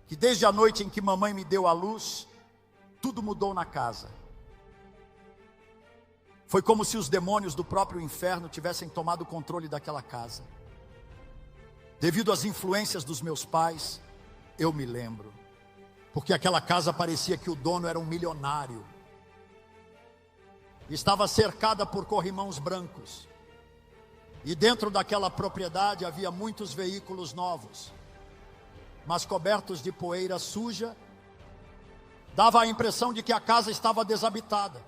que desde a noite em que mamãe me deu à luz, tudo mudou na casa. Foi como se os demônios do próprio inferno tivessem tomado o controle daquela casa. Devido às influências dos meus pais, eu me lembro, porque aquela casa parecia que o dono era um milionário. Estava cercada por corrimãos brancos. E dentro daquela propriedade havia muitos veículos novos, mas cobertos de poeira suja. Dava a impressão de que a casa estava desabitada.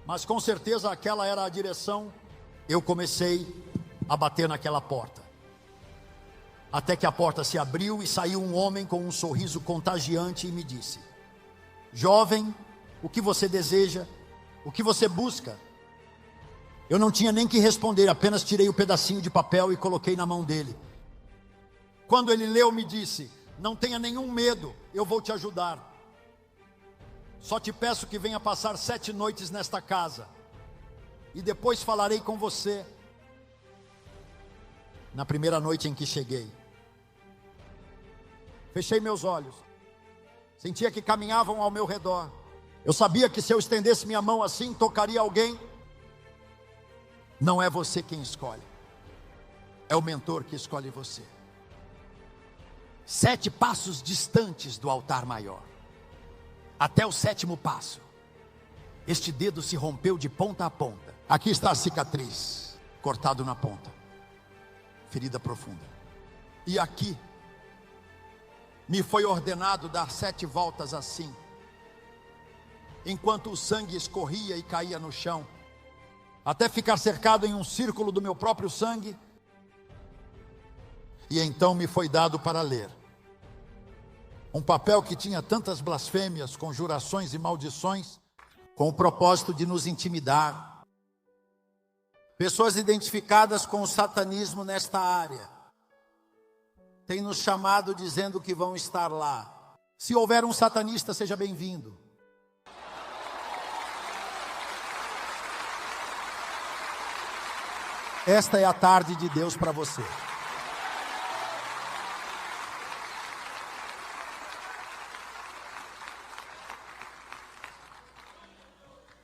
Mas com certeza aquela era a direção. Eu comecei a bater naquela porta. Até que a porta se abriu e saiu um homem com um sorriso contagiante e me disse: jovem, o que você deseja? O que você busca? Eu não tinha nem que responder, apenas tirei o pedacinho de papel e coloquei na mão dele. Quando ele leu, me disse: não tenha nenhum medo, eu vou te ajudar. Só te peço que venha passar 7 noites nesta casa, e depois falarei com você. Na primeira noite em que cheguei, fechei meus olhos, sentia que caminhavam ao meu redor. Eu sabia que se eu estendesse minha mão assim, tocaria alguém. Não é você quem escolhe, é o mentor que escolhe você. 7 passos distantes do altar maior, até o 7º passo, este dedo se rompeu de ponta a ponta. Aqui está a cicatriz, cortado na ponta, ferida profunda. E aqui me foi ordenado dar 7 voltas assim, enquanto o sangue escorria e caía no chão, até ficar cercado em um círculo do meu próprio sangue. E então me foi dado para ler um papel que tinha tantas blasfêmias, conjurações e maldições, com o propósito de nos intimidar. Pessoas identificadas com o satanismo nesta área têm nos chamado dizendo que vão estar lá. Se houver um satanista, seja bem-vindo. Esta é a tarde de Deus para você.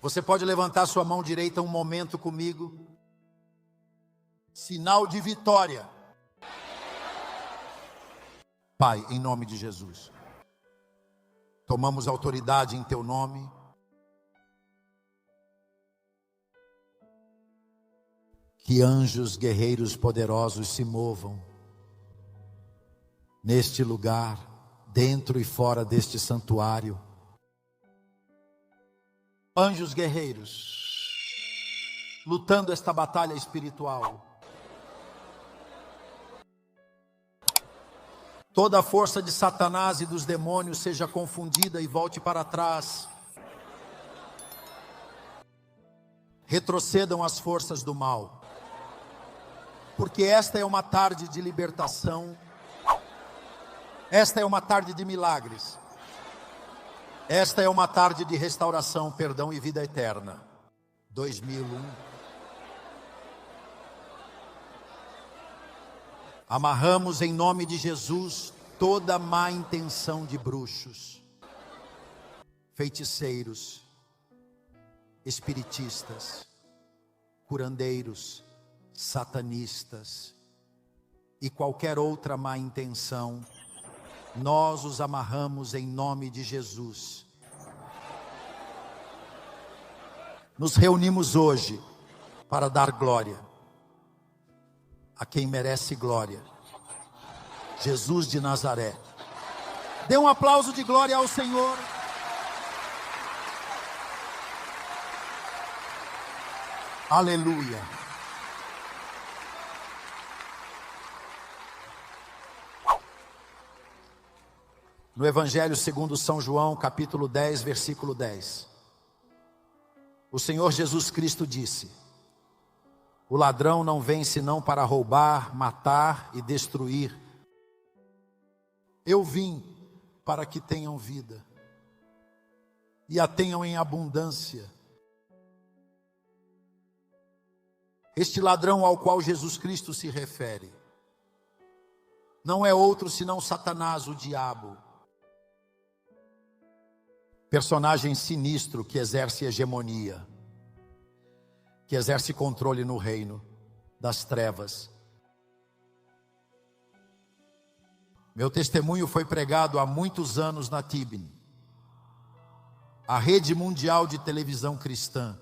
Você pode levantar sua mão direita um momento comigo. Sinal de vitória. Pai, em nome de Jesus, tomamos autoridade em teu nome. Que anjos guerreiros poderosos se movam neste lugar, dentro e fora deste santuário. Anjos guerreiros, lutando esta batalha espiritual. Toda a força de Satanás e dos demônios seja confundida e volte para trás. Retrocedam as forças do mal. Porque esta é uma tarde de libertação. Esta é uma tarde de milagres. Esta é uma tarde de restauração, perdão e vida eterna. 2001. Amarramos em nome de Jesus toda má intenção de bruxos, feiticeiros, espiritistas, curandeiros, satanistas e qualquer outra má intenção. Nós os amarramos em nome de Jesus. Nos reunimos hoje para dar glória a quem merece glória, Jesus de Nazaré. Dê um aplauso de glória ao Senhor. Aleluia. No Evangelho segundo São João, capítulo 10, versículo 10. O Senhor Jesus Cristo disse: o ladrão não vem senão para roubar, matar e destruir. Eu vim para que tenham vida e a tenham em abundância. Este ladrão ao qual Jesus Cristo se refere não é outro senão Satanás, o diabo. Personagem sinistro que exerce hegemonia, que exerce controle no reino das trevas. Meu testemunho foi pregado há muitos anos na TIBN, a rede mundial de televisão cristã,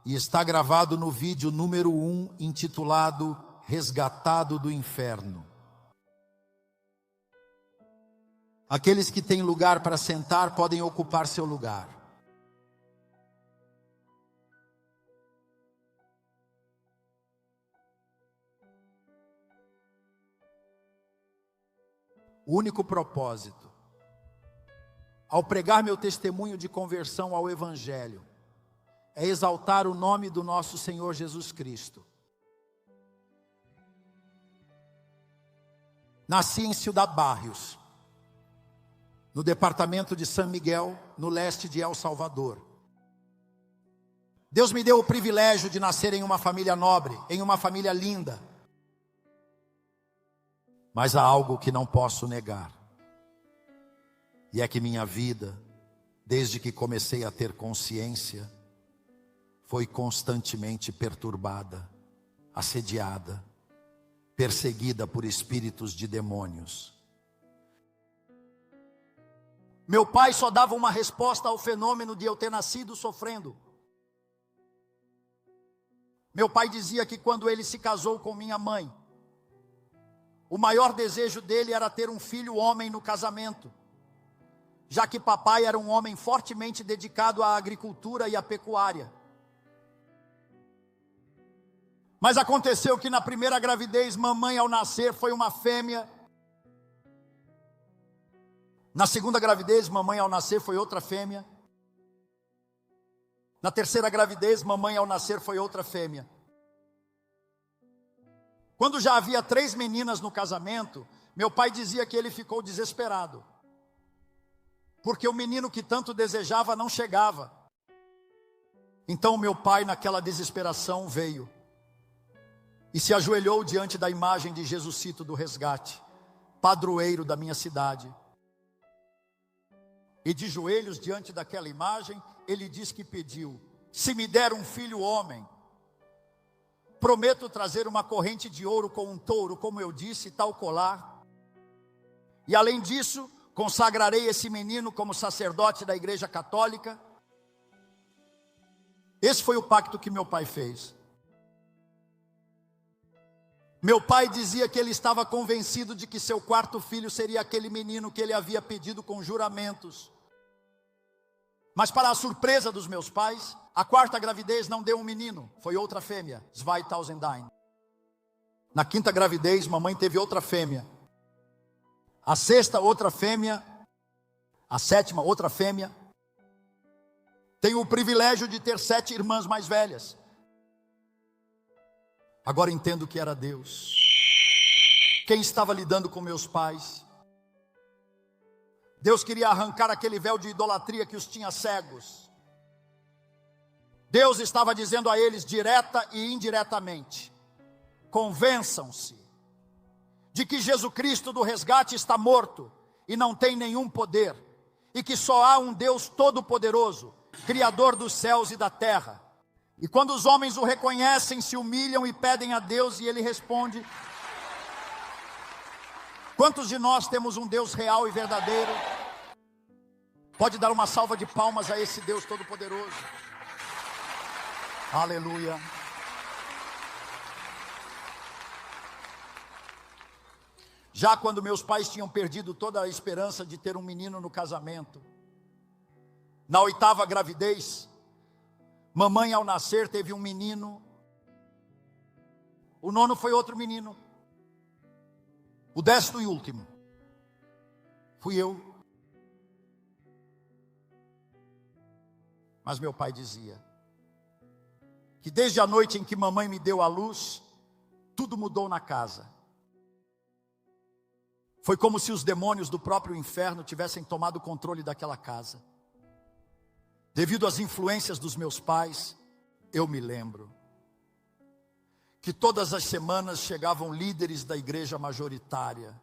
e está gravado no vídeo número 1, intitulado Resgatado do Inferno. Aqueles que têm lugar para sentar podem ocupar seu lugar. O único propósito, ao pregar meu testemunho de conversão ao Evangelho, é exaltar o nome do nosso Senhor Jesus Cristo. Nasci em Ciudad Barrios, no departamento de San Miguel, no leste de El Salvador. Deus me deu o privilégio de nascer em uma família nobre, em uma família linda. Mas há algo que não posso negar, e é que minha vida, desde que comecei a ter consciência, foi constantemente perturbada, assediada, perseguida por espíritos de demônios. Meu pai só dava uma resposta ao fenômeno de eu ter nascido sofrendo. Meu pai dizia que quando ele se casou com minha mãe, o maior desejo dele era ter um filho homem no casamento, já que papai era um homem fortemente dedicado à agricultura e à pecuária. Mas aconteceu que na primeira gravidez, mamãe ao nascer foi uma fêmea. Na segunda gravidez, mamãe ao nascer foi outra fêmea. Na terceira gravidez, mamãe ao nascer foi outra fêmea. Quando já havia 3 meninas no casamento, meu pai dizia que ele ficou desesperado, porque o menino que tanto desejava não chegava. Então meu pai, naquela desesperação, veio e se ajoelhou diante da imagem de Jesucito do Resgate, padroeiro da minha cidade. E de joelhos diante daquela imagem, ele diz que pediu: se me der um filho homem, prometo trazer uma corrente de ouro com um touro, como eu disse, tal colar. E além disso, consagrarei esse menino como sacerdote da Igreja Católica. Esse foi o pacto que meu pai fez. Meu pai dizia que ele estava convencido de que seu 4º filho seria aquele menino que ele havia pedido com juramentos. Mas para a surpresa dos meus pais, a 4ª gravidez não deu um menino, foi outra fêmea, 2010. Na 5ª gravidez, mamãe teve outra fêmea. A 6ª, outra fêmea. A 7ª, outra fêmea. Tenho o privilégio de ter 7 irmãs mais velhas. Agora entendo que era Deus quem estava lidando com meus pais. Deus queria arrancar aquele véu de idolatria que os tinha cegos. Deus estava dizendo a eles, direta e indiretamente: convençam-se de que Jesus Cristo do resgate está morto e não tem nenhum poder, e que só há um Deus todo-poderoso, Criador dos céus e da terra. E quando os homens o reconhecem, se humilham e pedem a Deus, e Ele responde. Quantos de nós temos um Deus real e verdadeiro? Pode dar uma salva de palmas a esse Deus todo-poderoso. Aleluia. Já quando meus pais tinham perdido toda a esperança de ter um menino no casamento, na 8ª gravidez, mamãe ao nascer teve um menino. O 9º foi outro menino. O 10º e último fui eu. Mas meu pai dizia que desde a noite em que mamãe me deu à luz, tudo mudou na casa. Foi como se os demônios do próprio inferno tivessem tomado o controle daquela casa. Devido às influências dos meus pais, eu me lembro que todas as semanas chegavam líderes da igreja majoritária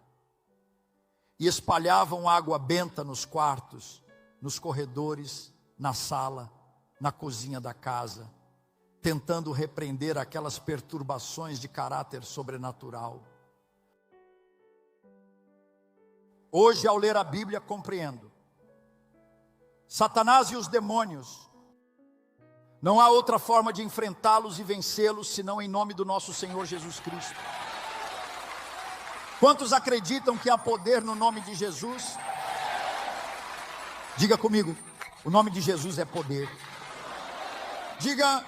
e espalhavam água benta nos quartos, nos corredores, na sala, na cozinha da casa, tentando repreender aquelas perturbações de caráter sobrenatural. Hoje, ao ler a Bíblia, compreendo. Satanás e os demônios, não há outra forma de enfrentá-los e vencê-los senão em nome do nosso Senhor Jesus Cristo. Quantos acreditam que há poder no nome de Jesus? Diga comigo, o nome de Jesus é poder. Diga,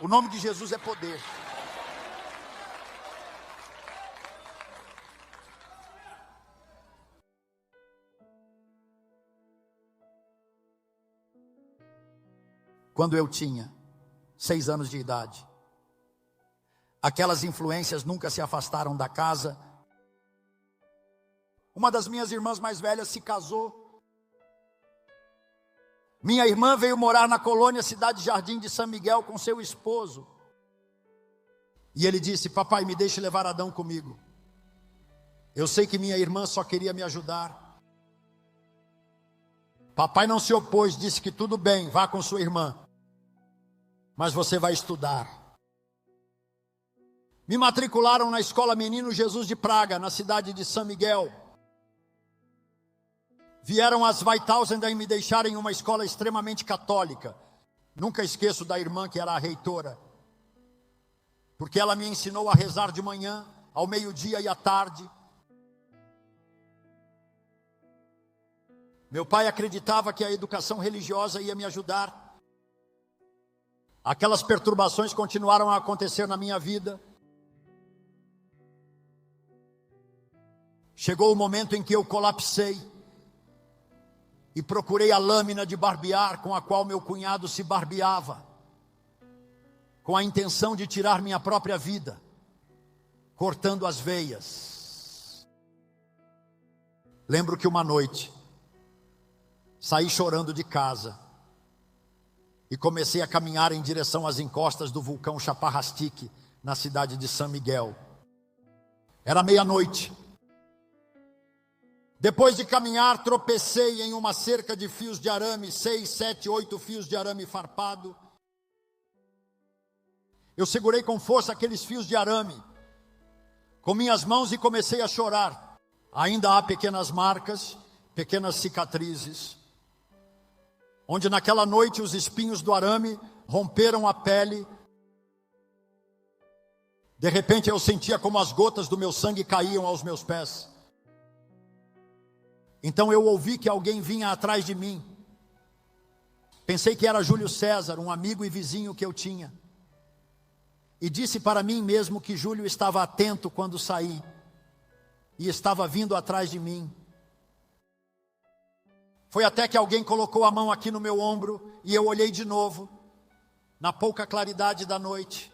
o nome de Jesus é poder. Quando eu tinha 6 anos de idade, aquelas influências nunca se afastaram da casa. Uma das minhas irmãs mais velhas se casou. Minha irmã veio morar na colônia Cidade Jardim de São Miguel com seu esposo. E ele disse: papai, me deixe levar Adão comigo. Eu sei que minha irmã só queria me ajudar. Papai não se opôs, disse que tudo bem, vá com sua irmã, mas você vai estudar. Me matricularam na escola Menino Jesus de Praga, na cidade de São Miguel. Vieram as Weithausen e me deixaram em uma escola extremamente católica. Nunca esqueço da irmã que era a reitora, porque ela me ensinou a rezar de manhã, ao meio-dia e à tarde. Meu pai acreditava que a educação religiosa ia me ajudar. Aquelas perturbações continuaram a acontecer na minha vida. Chegou o momento em que eu colapsei e procurei a lâmina de barbear com a qual meu cunhado se barbeava, com a intenção de tirar minha própria vida, cortando as veias. Lembro que uma noite saí chorando de casa e comecei a caminhar em direção às encostas do vulcão Chaparrastique, na cidade de São Miguel. Era meia-noite. Depois de caminhar, tropecei em uma cerca de fios de arame, 6, 7, 8 fios de arame farpado. Eu segurei com força aqueles fios de arame com minhas mãos e comecei a chorar. Ainda há pequenas marcas, pequenas cicatrizes, onde naquela noite os espinhos do arame romperam a pele. De repente eu sentia como as gotas do meu sangue caíam aos meus pés. Então eu ouvi que alguém vinha atrás de mim. Pensei que era Júlio César, um amigo e vizinho que eu tinha. E disse para mim mesmo que Júlio estava atento quando saí e estava vindo atrás de mim. Foi até que alguém colocou a mão aqui no meu ombro e eu olhei de novo, na pouca claridade da noite.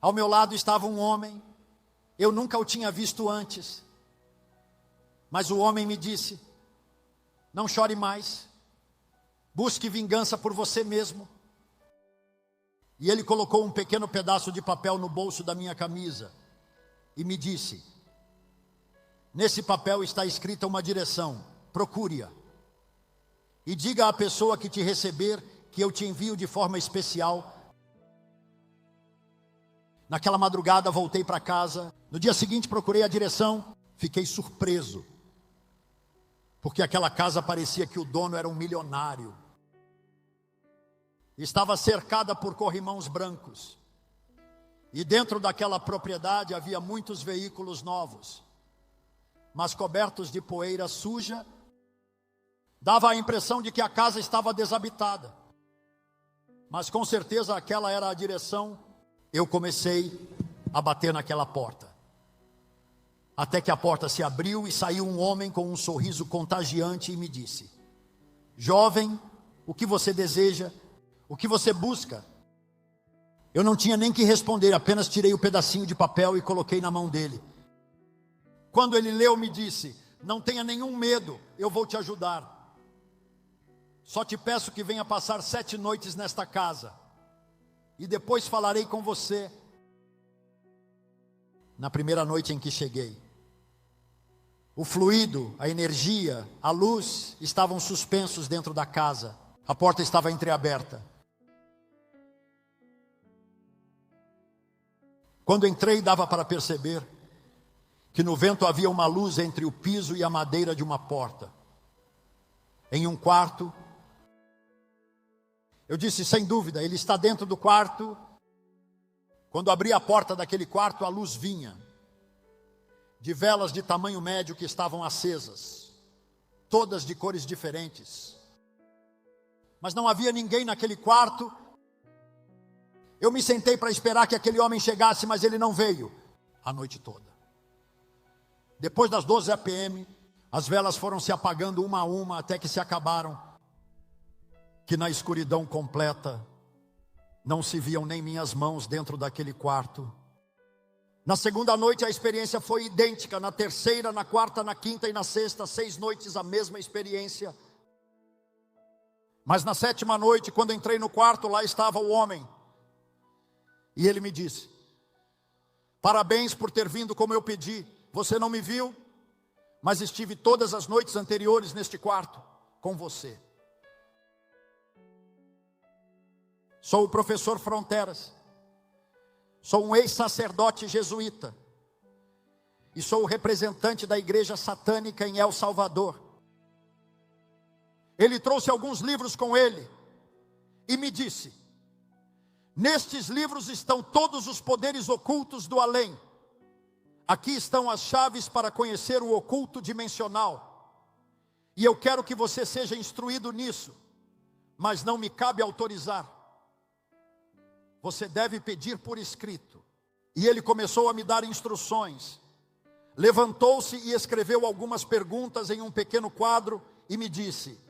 Ao meu lado estava um homem, eu nunca o tinha visto antes. Mas o homem me disse: não chore mais, busque vingança por você mesmo. E ele colocou um pequeno pedaço de papel no bolso da minha camisa e me disse: nesse papel está escrita uma direção, procure-a. E diga à pessoa que te receber que eu te envio de forma especial. Naquela madrugada voltei para casa. No dia seguinte procurei a direção. Fiquei surpreso, porque aquela casa parecia que o dono era um milionário. Estava cercada por corrimãos brancos. E dentro daquela propriedade havia muitos veículos novos, mas cobertos de poeira suja. Dava a impressão de que a casa estava desabitada. Mas com certeza aquela era a direção. Eu comecei a bater naquela porta. Até que a porta se abriu e saiu um homem com um sorriso contagiante e me disse: jovem, o que você deseja? O que você busca? Eu não tinha nem que responder, apenas tirei o pedacinho de papel e coloquei na mão dele. Quando ele leu, me disse: não tenha nenhum medo, eu vou te ajudar. Só te peço que venha passar 7 noites nesta casa, e depois falarei com você. na primeira noite em que cheguei. O fluido, a energia, a luz estavam suspensos dentro da casa. A porta estava entreaberta. Quando entrei, dava para perceber que no vento havia uma luz entre o piso e a madeira de uma porta. Em um quarto, eu disse, sem dúvida, ele está dentro do quarto. Quando abri a porta daquele quarto, a luz vinha de velas de tamanho médio que estavam acesas, todas de cores diferentes. Mas não havia ninguém naquele quarto. Eu me sentei para esperar que aquele homem chegasse, mas ele não veio a noite toda. Depois das 12 p.m., as velas foram se apagando uma a uma até que se acabaram, que na escuridão completa não se viam nem minhas mãos dentro daquele quarto. Na segunda noite a experiência foi idêntica, na terceira, na quarta, na quinta e na sexta, 6 noites a mesma experiência. Mas na 7ª noite, quando entrei no quarto, lá estava o homem. E ele me disse, parabéns por ter vindo como eu pedi. Você não me viu, mas estive todas as noites anteriores neste quarto com você. Sou o professor Fronteras. Sou um ex-sacerdote jesuíta. E sou o representante da igreja satânica em El Salvador. Ele trouxe alguns livros com ele e me disse, nestes livros estão todos os poderes ocultos do além. Aqui estão as chaves para conhecer o oculto dimensional. E eu quero que você seja instruído nisso, mas não me cabe autorizar. Você deve pedir por escrito. E ele começou a me dar instruções. Levantou-se e escreveu algumas perguntas em um pequeno quadro e me disse,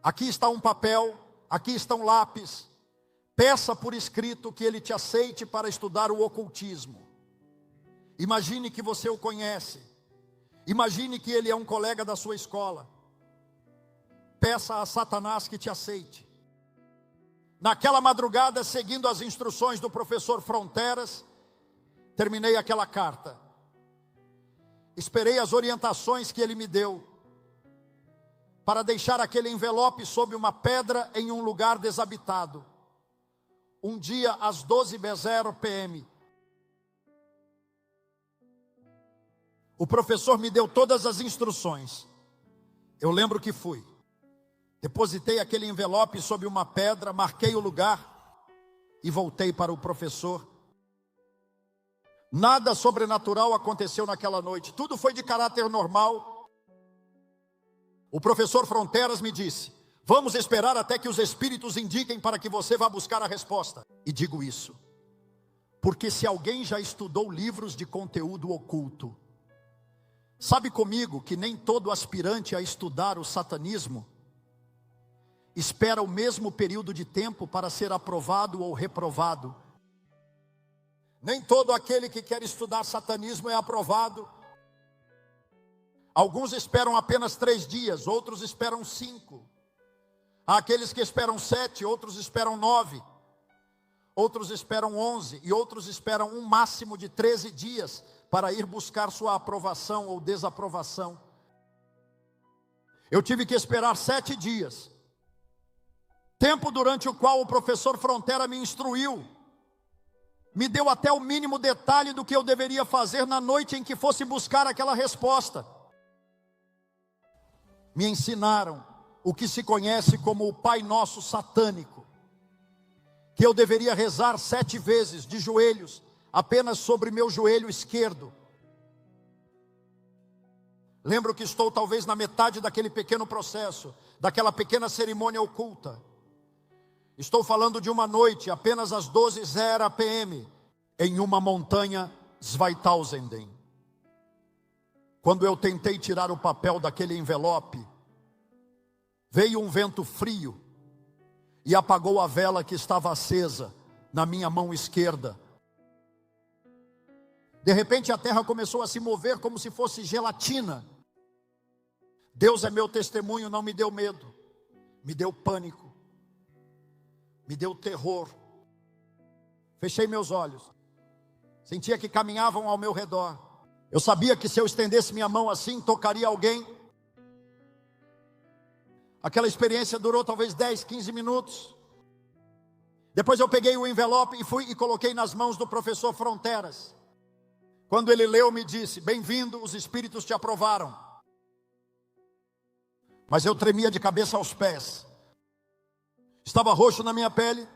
aqui está um papel, aqui está um lápis. Peça por escrito que ele te aceite para estudar o ocultismo. Imagine que você o conhece. Imagine que ele é um colega da sua escola. Peça a Satanás que te aceite. Naquela madrugada, seguindo as instruções do professor Fronteras, terminei aquela carta. Esperei as orientações que ele me deu para deixar aquele envelope sob uma pedra em um lugar desabitado. Um dia às 12h00 p.m. O professor me deu todas as instruções. Eu lembro que fui. Depositei aquele envelope sob uma pedra, marquei o lugar e voltei para o professor. Nada sobrenatural aconteceu naquela noite. Tudo foi de caráter normal. O professor Fronteras me disse, vamos esperar até que os espíritos indiquem para que você vá buscar a resposta. E digo isso, porque se alguém já estudou livros de conteúdo oculto, sabe comigo que nem todo aspirante a estudar o satanismo espera o mesmo período de tempo para ser aprovado ou reprovado. Nem todo aquele que quer estudar satanismo é aprovado. Alguns esperam apenas 3 dias, outros esperam 5. Há aqueles que esperam 7, outros esperam 9. Outros esperam 11 e outros esperam um máximo de 13 dias para ir buscar sua aprovação ou desaprovação. Eu tive que esperar 7 dias. Tempo durante o qual o professor Frontera me instruiu. Me deu até o mínimo detalhe do que eu deveria fazer na noite em que fosse buscar aquela resposta. Me ensinaram o que se conhece como o Pai Nosso satânico. Que eu deveria rezar 7 vezes de joelhos, apenas sobre meu joelho esquerdo. Lembro que estou talvez na metade daquele pequeno processo, daquela pequena cerimônia oculta. Estou falando de uma noite, apenas às 12h00 p.m., em uma montanha Zweitausenden. Quando eu tentei tirar o papel daquele envelope, veio um vento frio e apagou a vela que estava acesa na minha mão esquerda. De repente a terra começou a se mover como se fosse gelatina. Deus é meu testemunho, não me deu medo, me deu pânico, me deu terror. Fechei meus olhos. Sentia que caminhavam ao meu redor. Eu sabia que se eu estendesse minha mão assim, tocaria alguém. Aquela experiência durou talvez 10, 15 minutos. Depois eu peguei o envelope e fui e coloquei nas mãos do professor Fronteras. Quando ele leu, me disse: bem-vindo, os espíritos te aprovaram. Mas eu tremia de cabeça aos pés. Estava roxo na minha pele,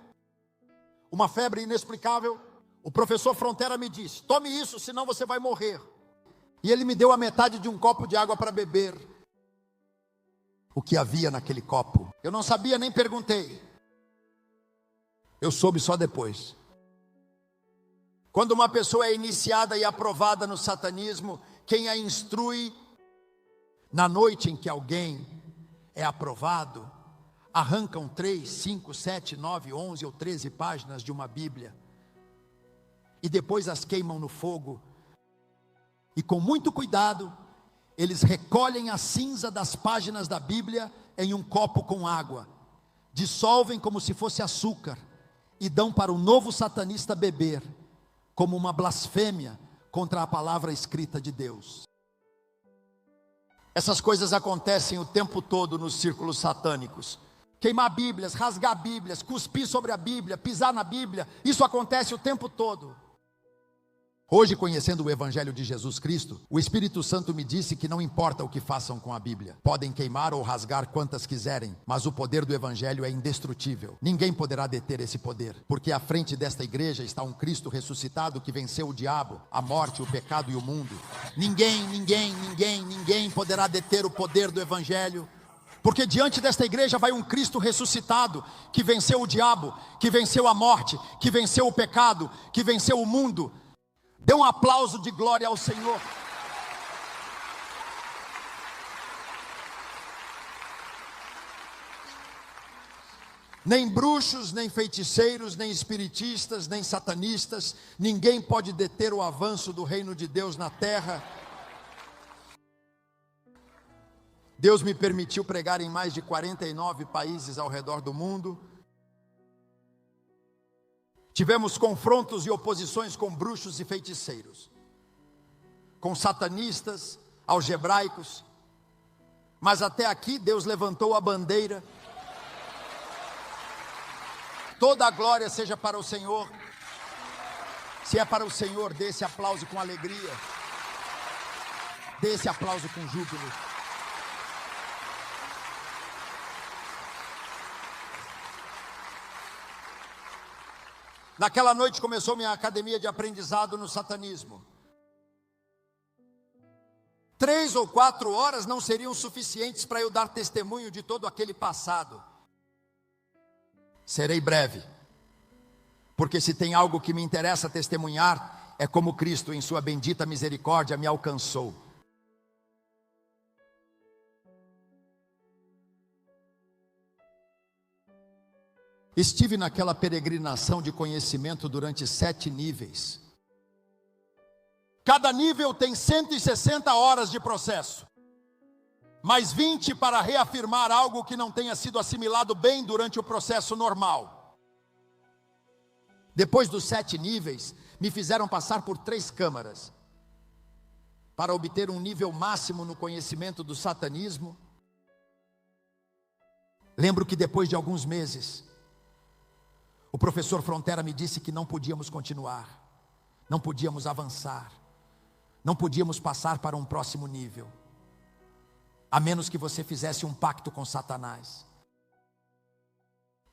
uma febre inexplicável. O professor Frontera me disse: tome isso, senão você vai morrer. E ele me deu a metade de um copo de água para beber. O que havia naquele copo? Eu não sabia, nem perguntei. Eu soube só depois. Quando uma pessoa é iniciada e aprovada no satanismo, quem a instrui, na noite em que alguém é aprovado, arrancam 3, 5, 7, 9, 11 ou 13 páginas de uma Bíblia, e depois as queimam no fogo, e com muito cuidado, eles recolhem a cinza das páginas da Bíblia em um copo com água, dissolvem como se fosse açúcar, e dão para o novo satanista beber, como uma blasfêmia contra a palavra escrita de Deus. Essas coisas acontecem o tempo todo nos círculos satânicos. Queimar Bíblias, rasgar Bíblias, cuspir sobre a Bíblia, pisar na Bíblia, isso acontece o tempo todo. Hoje, conhecendo o Evangelho de Jesus Cristo, o Espírito Santo me disse que não importa o que façam com a Bíblia. Podem queimar ou rasgar quantas quiserem, mas o poder do Evangelho é indestrutível. Ninguém poderá deter esse poder, porque à frente desta igreja está um Cristo ressuscitado que venceu o diabo, a morte, o pecado e o mundo. Ninguém poderá deter o poder do Evangelho. Porque diante desta igreja vai um Cristo ressuscitado, que venceu o diabo, que venceu a morte, que venceu o pecado, que venceu o mundo. Dê um aplauso de glória ao Senhor. Nem bruxos, nem feiticeiros, nem espiritistas, nem satanistas, ninguém pode deter o avanço do reino de Deus na terra. Deus me permitiu pregar em mais de 49 países ao redor do mundo. Tivemos confrontos e oposições com bruxos e feiticeiros, com satanistas, algebraicos, mas até aqui Deus levantou a bandeira. Toda a glória seja para o Senhor. Se é para o Senhor, dê esse aplauso com alegria, dê esse aplauso com júbilo. Naquela noite começou minha academia de aprendizado no satanismo. 3 ou 4 horas não seriam suficientes para eu dar testemunho de todo aquele passado. Serei breve, porque se tem algo que me interessa testemunhar, é como Cristo em sua bendita misericórdia me alcançou. Estive naquela peregrinação de conhecimento durante 7 níveis. Cada nível tem 160 horas de processo, mais 20 para reafirmar algo que não tenha sido assimilado bem durante o processo normal. Depois dos 7 níveis, me fizeram passar por 3 câmaras, para obter um nível máximo no conhecimento do satanismo. Lembro que depois de alguns meses, o professor Frontera me disse que não podíamos continuar, não podíamos avançar, não podíamos passar para um próximo nível, a menos que você fizesse um pacto com Satanás.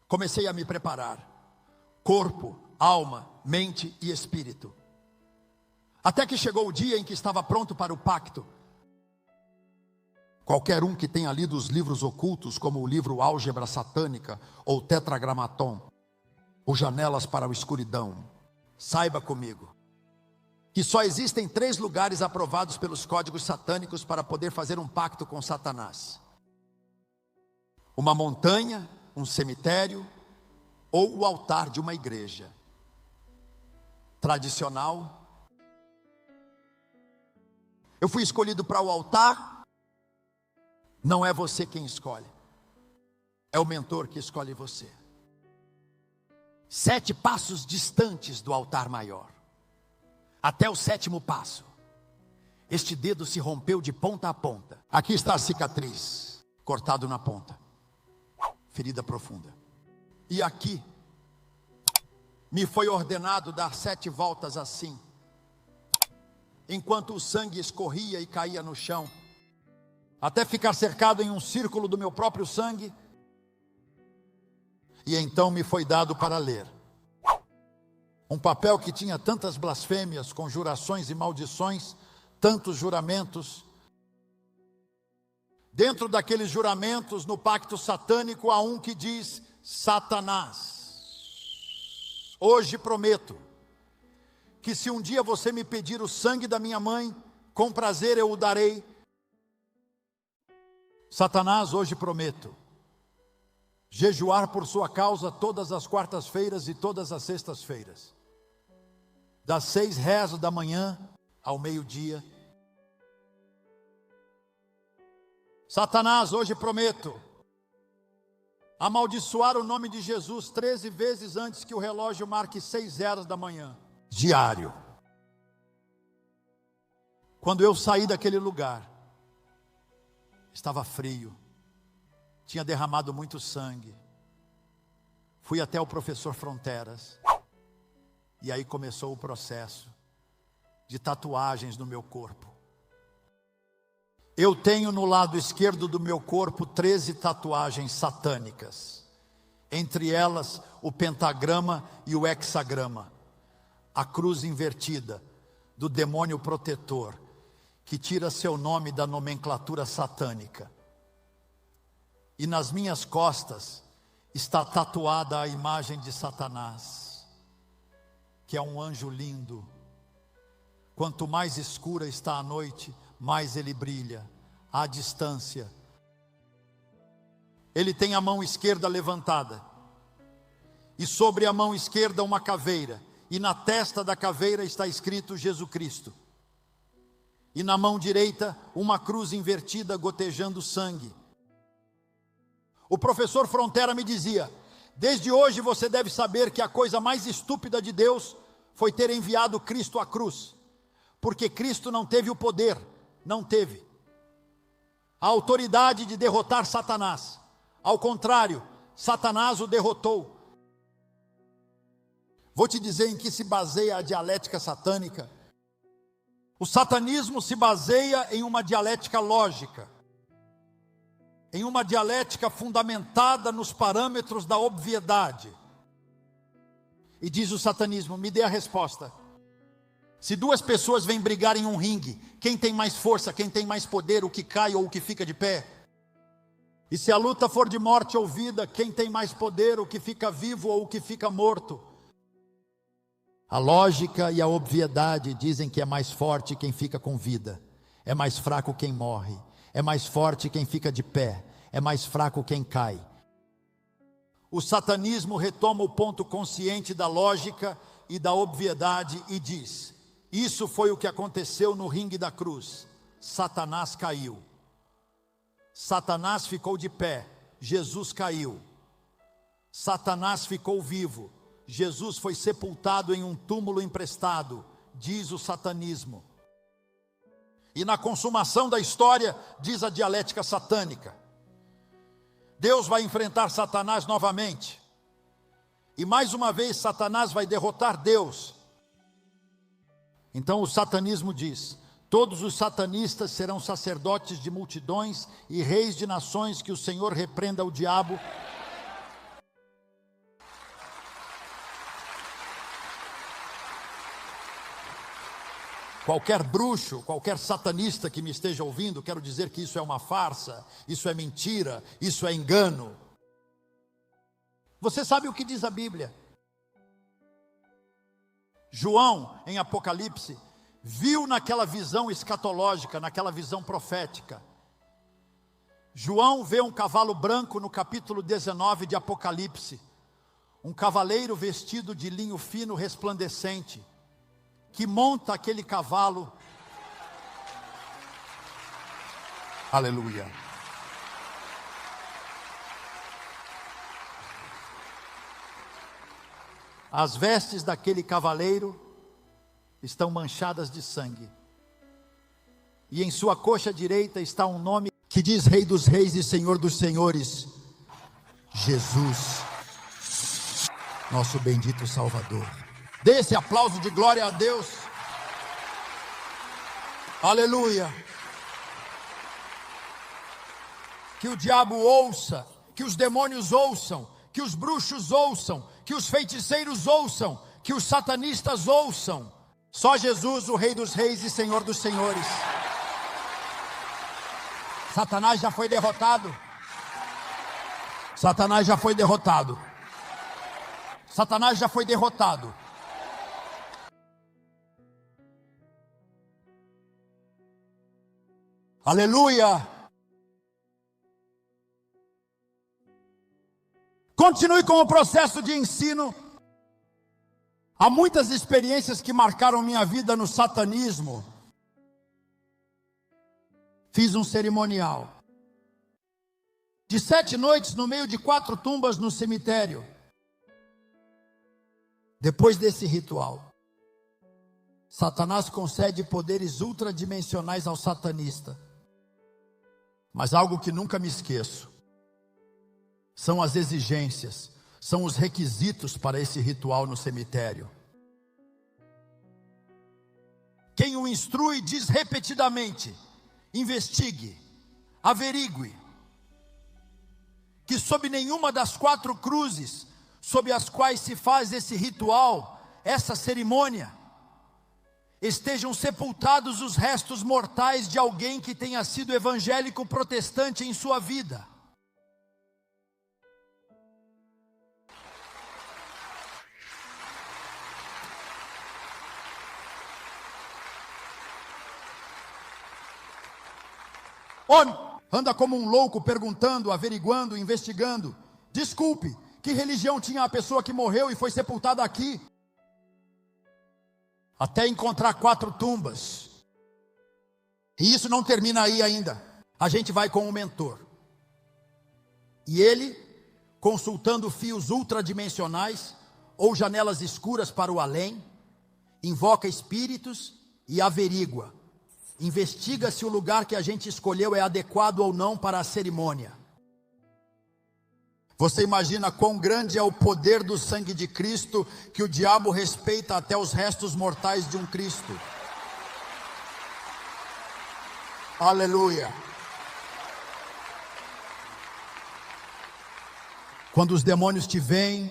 Comecei a me preparar, corpo, alma, mente e espírito, até que chegou o dia em que estava pronto para o pacto. Qualquer um que tenha lido os livros ocultos, como o livro Álgebra Satânica ou Tetragramaton, ou Janelas para a Escuridão, saiba comigo que só existem 3 lugares aprovados pelos códigos satânicos para poder fazer um pacto com Satanás: uma montanha, um cemitério ou o altar de uma igreja tradicional. Eu fui escolhido para o altar. Não é você quem escolhe, é o mentor que escolhe você. 7 passos distantes do altar maior. até o 7º passo. Este dedo se rompeu de ponta a ponta. Aqui está a cicatriz, cortado na ponta, ferida profunda. E aqui, me foi ordenado dar 7 voltas assim, enquanto o sangue escorria e caía no chão, até ficar cercado em um círculo do meu próprio sangue. E então me foi dado para ler um papel que tinha tantas blasfêmias, conjurações e maldições, tantos juramentos. Dentro daqueles juramentos, no pacto satânico, há um que diz: Satanás, hoje prometo que se um dia você me pedir o sangue da minha mãe, com prazer eu o darei. Satanás, hoje prometo jejuar por sua causa todas as quartas-feiras e todas as sextas-feiras, das 6 rezas da manhã ao meio-dia. Satanás, hoje prometo amaldiçoar o nome de Jesus 13 vezes antes que o relógio marque 6 horas da manhã, diário. Quando eu saí daquele lugar, estava frio, tinha derramado muito sangue. Fui até o professor Fronteras, e aí começou o processo de tatuagens no meu corpo. Eu tenho no lado esquerdo do meu corpo 13 tatuagens satânicas, entre elas o pentagrama e o hexagrama, a cruz invertida do demônio protetor, que tira seu nome da nomenclatura satânica. E nas minhas costas está tatuada a imagem de Satanás, que é um anjo lindo. Quanto mais escura está a noite, mais ele brilha, à distância. Ele tem a mão esquerda levantada, e sobre a mão esquerda uma caveira, e na testa da caveira está escrito Jesus Cristo. E na mão direita uma cruz invertida gotejando sangue. O professor Frontera me dizia: desde hoje você deve saber que a coisa mais estúpida de Deus foi ter enviado Cristo à cruz, porque Cristo não teve o poder, não teve a autoridade de derrotar Satanás. Ao contrário, Satanás o derrotou. Vou te dizer em que se baseia a dialética satânica. O satanismo se baseia em uma dialética lógica, em uma dialética fundamentada nos parâmetros da obviedade. E diz o satanismo: me dê a resposta. Se 2 pessoas vêm brigar em um ringue, quem tem mais força, quem tem mais poder, o que cai ou o que fica de pé? E se a luta for de morte ou vida, quem tem mais poder, o que fica vivo ou o que fica morto? A lógica e a obviedade dizem que é mais forte quem fica com vida, é mais fraco quem morre. É mais forte quem fica de pé, é mais fraco quem cai. O satanismo retoma o ponto consciente da lógica e da obviedade e diz: isso foi o que aconteceu no ringue da cruz. Satanás caiu, Satanás ficou de pé, Jesus caiu. Satanás ficou vivo, Jesus foi sepultado em um túmulo emprestado, diz o satanismo. E na consumação da história, diz a dialética satânica, Deus vai enfrentar Satanás novamente. E mais uma vez Satanás vai derrotar Deus. Então o satanismo diz: todos os satanistas serão sacerdotes de multidões e reis de nações, que o Senhor repreenda o diabo. Qualquer bruxo, qualquer satanista que me esteja ouvindo, quero dizer que isso é uma farsa, isso é mentira, isso é engano. Você sabe o que diz a Bíblia? João, em Apocalipse, viu naquela visão escatológica, naquela visão profética. João vê um cavalo branco no capítulo 19 de Apocalipse. Um cavaleiro vestido de linho fino resplandecente, que monta aquele cavalo. Aleluia. As vestes daquele cavaleiro estão manchadas de sangue. E em sua coxa direita está um nome que diz Rei dos Reis e Senhor dos Senhores, Jesus, nosso bendito Salvador. Dê esse aplauso de glória a Deus. Aleluia. Que o diabo ouça, que os demônios ouçam, que os bruxos ouçam, que os feiticeiros ouçam, que os satanistas ouçam. Só Jesus, o Rei dos Reis e Senhor dos Senhores. Satanás já foi derrotado. Satanás já foi derrotado. Satanás já foi derrotado. Aleluia. Continue com o processo de ensino. Há muitas experiências que marcaram minha vida no satanismo. Fiz um cerimonial de 7 noites no meio de 4 tumbas no cemitério. Depois desse ritual, Satanás concede poderes ultradimensionais ao satanista. Mas algo que nunca me esqueço são as exigências, são os requisitos para esse ritual no cemitério. Quem o instrui diz repetidamente: investigue, averigue, que sob nenhuma das 4 cruzes sob as quais se faz esse ritual, essa cerimônia, estejam sepultados os restos mortais de alguém que tenha sido evangélico protestante em sua vida. Anda como um louco perguntando, averiguando, investigando. Desculpe, que religião tinha a pessoa que morreu e foi sepultada aqui? Até encontrar 4 tumbas. E isso não termina aí ainda. A gente vai com um mentor. E ele, consultando fios ultradimensionais ou janelas escuras para o além, invoca espíritos e averigua. Investiga se o lugar que a gente escolheu é adequado ou não para a cerimônia. Você imagina quão grande é o poder do sangue de Cristo, que o diabo respeita até os restos mortais de um Cristo. Aleluia. Quando os demônios te veem,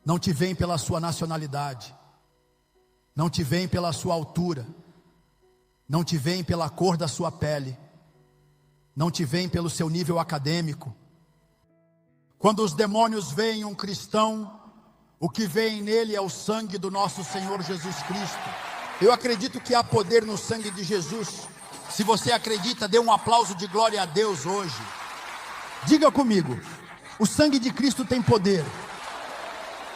não te veem pela sua nacionalidade, não te veem pela sua altura, não te veem pela cor da sua pele, não te veem pelo seu nível acadêmico. Quando os demônios veem um cristão, o que veem nele é o sangue do nosso Senhor Jesus Cristo. Eu acredito que há poder no sangue de Jesus. Se você acredita, dê um aplauso de glória a Deus hoje. Diga comigo: o sangue de Cristo tem poder.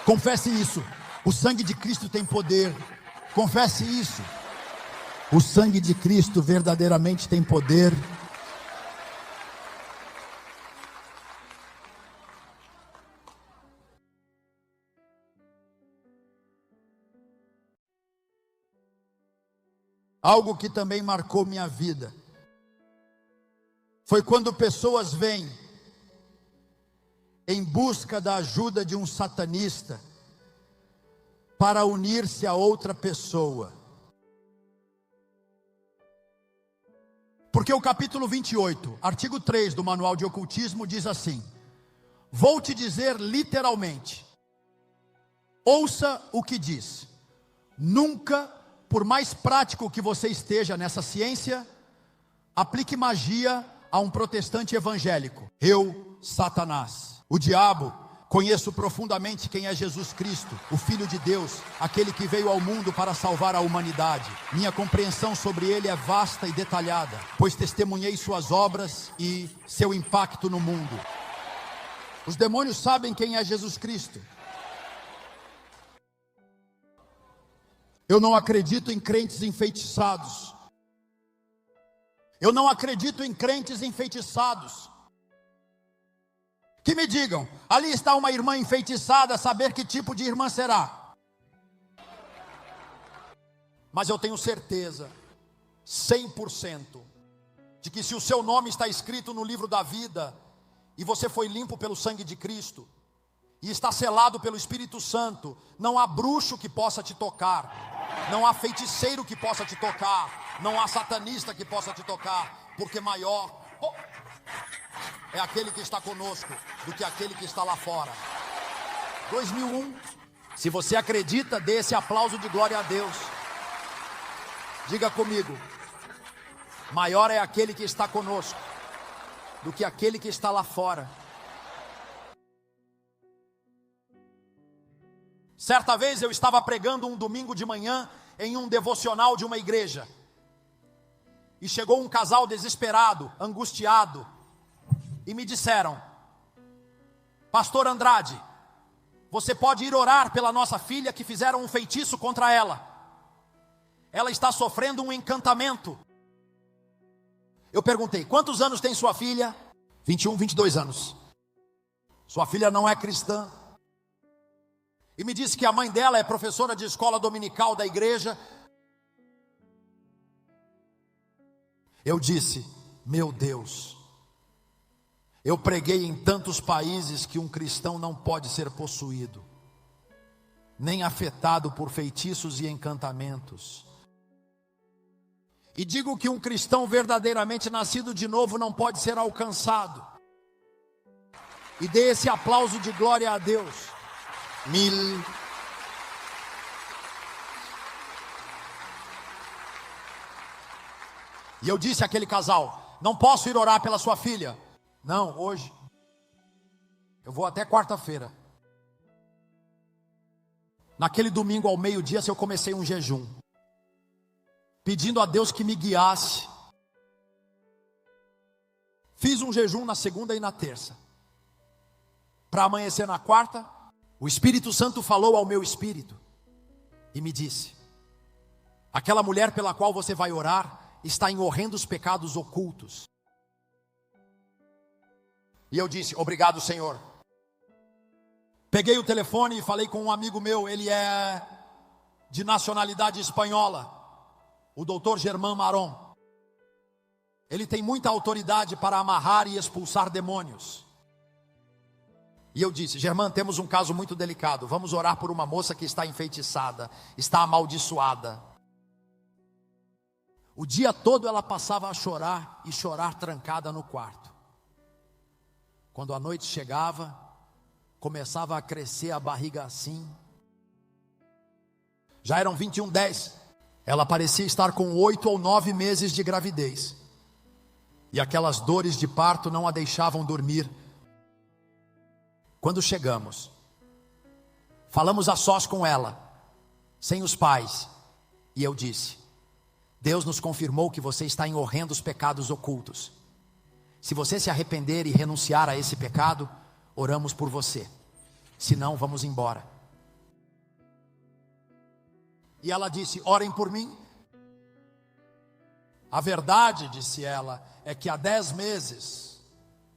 Confesse isso. O sangue de Cristo tem poder. Confesse isso. O sangue de Cristo verdadeiramente tem poder. Algo que também marcou minha vida foi quando pessoas vêm em busca da ajuda de um satanista para unir-se a outra pessoa. Porque o capítulo 28, artigo 3 do Manual de Ocultismo diz assim: vou te dizer literalmente, ouça o que diz. Nunca, por mais prático que você esteja nessa ciência, aplique magia a um protestante evangélico. Eu, Satanás, o diabo, conheço profundamente quem é Jesus Cristo, o Filho de Deus, aquele que veio ao mundo para salvar a humanidade. Minha compreensão sobre ele é vasta e detalhada, pois testemunhei suas obras e seu impacto no mundo. Os demônios sabem quem é Jesus Cristo. Eu não acredito em crentes enfeitiçados. Eu não acredito em crentes enfeitiçados. Que me digam, ali está uma irmã enfeitiçada, saber que tipo de irmã será. Mas eu tenho certeza, 100%, de que se o seu nome está escrito no livro da vida, e você foi limpo pelo sangue de Cristo, e está selado pelo Espírito Santo, não há bruxo que possa te tocar, não há feiticeiro que possa te tocar, não há satanista que possa te tocar, porque maior é aquele que está conosco do que aquele que está lá fora. 2001. Se você acredita, dê esse aplauso de glória a Deus. Diga comigo: maior é aquele que está conosco do que aquele que está lá fora. Certa vez eu estava pregando um domingo de manhã em um devocional de uma igreja, e chegou um casal desesperado, angustiado, e me disseram: Pastor Andrade, você pode ir orar pela nossa filha que fizeram um feitiço contra ela. Ela está sofrendo um encantamento. Eu perguntei: quantos anos tem sua filha? 21, 22 anos. Sua filha não é cristã. E me disse que a mãe dela é professora de escola dominical da igreja. Eu disse: meu Deus, eu preguei em tantos países que um cristão não pode ser possuído, nem afetado por feitiços e encantamentos. E digo que um cristão verdadeiramente nascido de novo não pode ser alcançado. E dê esse aplauso de glória a Deus. 1000. E eu disse àquele casal: não posso ir orar pela sua filha. Não, hoje. Eu vou até quarta-feira. Naquele domingo ao meio-dia eu comecei um jejum, pedindo a Deus que me guiasse. Fiz um jejum na segunda e na terça. Para amanhecer na quarta, o Espírito Santo falou ao meu espírito e me disse: aquela mulher pela qual você vai orar está em horrendos pecados ocultos. E eu disse: obrigado, Senhor. Peguei o telefone e falei com um amigo meu, ele é de nacionalidade espanhola, o doutor Germán Maron. Ele tem muita autoridade para amarrar e expulsar demônios. E eu disse: Germán, temos um caso muito delicado, vamos orar por uma moça que está enfeitiçada, está amaldiçoada. O dia todo ela passava a chorar e chorar trancada no quarto. Quando a noite chegava, começava a crescer a barriga assim. Já eram 21:10. Ela parecia estar com 8 ou 9 meses de gravidez. E aquelas dores de parto não a deixavam dormir. Quando chegamos, falamos a sós com ela, sem os pais. E eu disse: Deus nos confirmou que você está em horrendos pecados ocultos. Se você se arrepender e renunciar a esse pecado, oramos por você. Se não, vamos embora. E ela disse: orem por mim. A verdade, disse ela, é que há 10 meses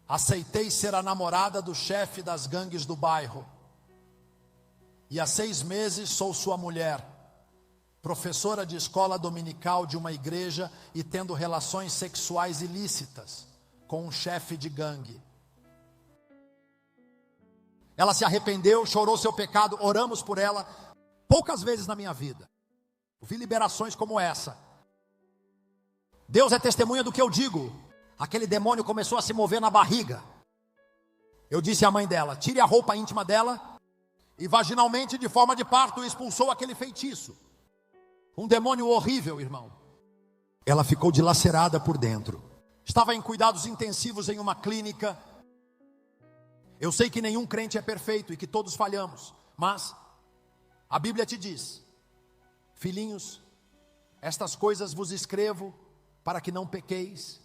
aceitei ser a namorada do chefe das gangues do bairro. E há 6 meses sou sua mulher, professora de escola dominical de uma igreja e tendo relações sexuais ilícitas com um chefe de gangue. Ela se arrependeu, chorou seu pecado, oramos por ela. Poucas vezes na minha vida eu vi liberações como essa. Deus é testemunha do que eu digo. Aquele demônio começou a se mover na barriga. Eu disse à mãe dela: tire a roupa íntima dela. E vaginalmente, de forma de parto, expulsou aquele feitiço. Um demônio horrível, irmão. Ela ficou dilacerada por dentro. Estava em cuidados intensivos em uma clínica. Eu sei que nenhum crente é perfeito e que todos falhamos, mas a Bíblia te diz: filhinhos, estas coisas vos escrevo para que não pequeis.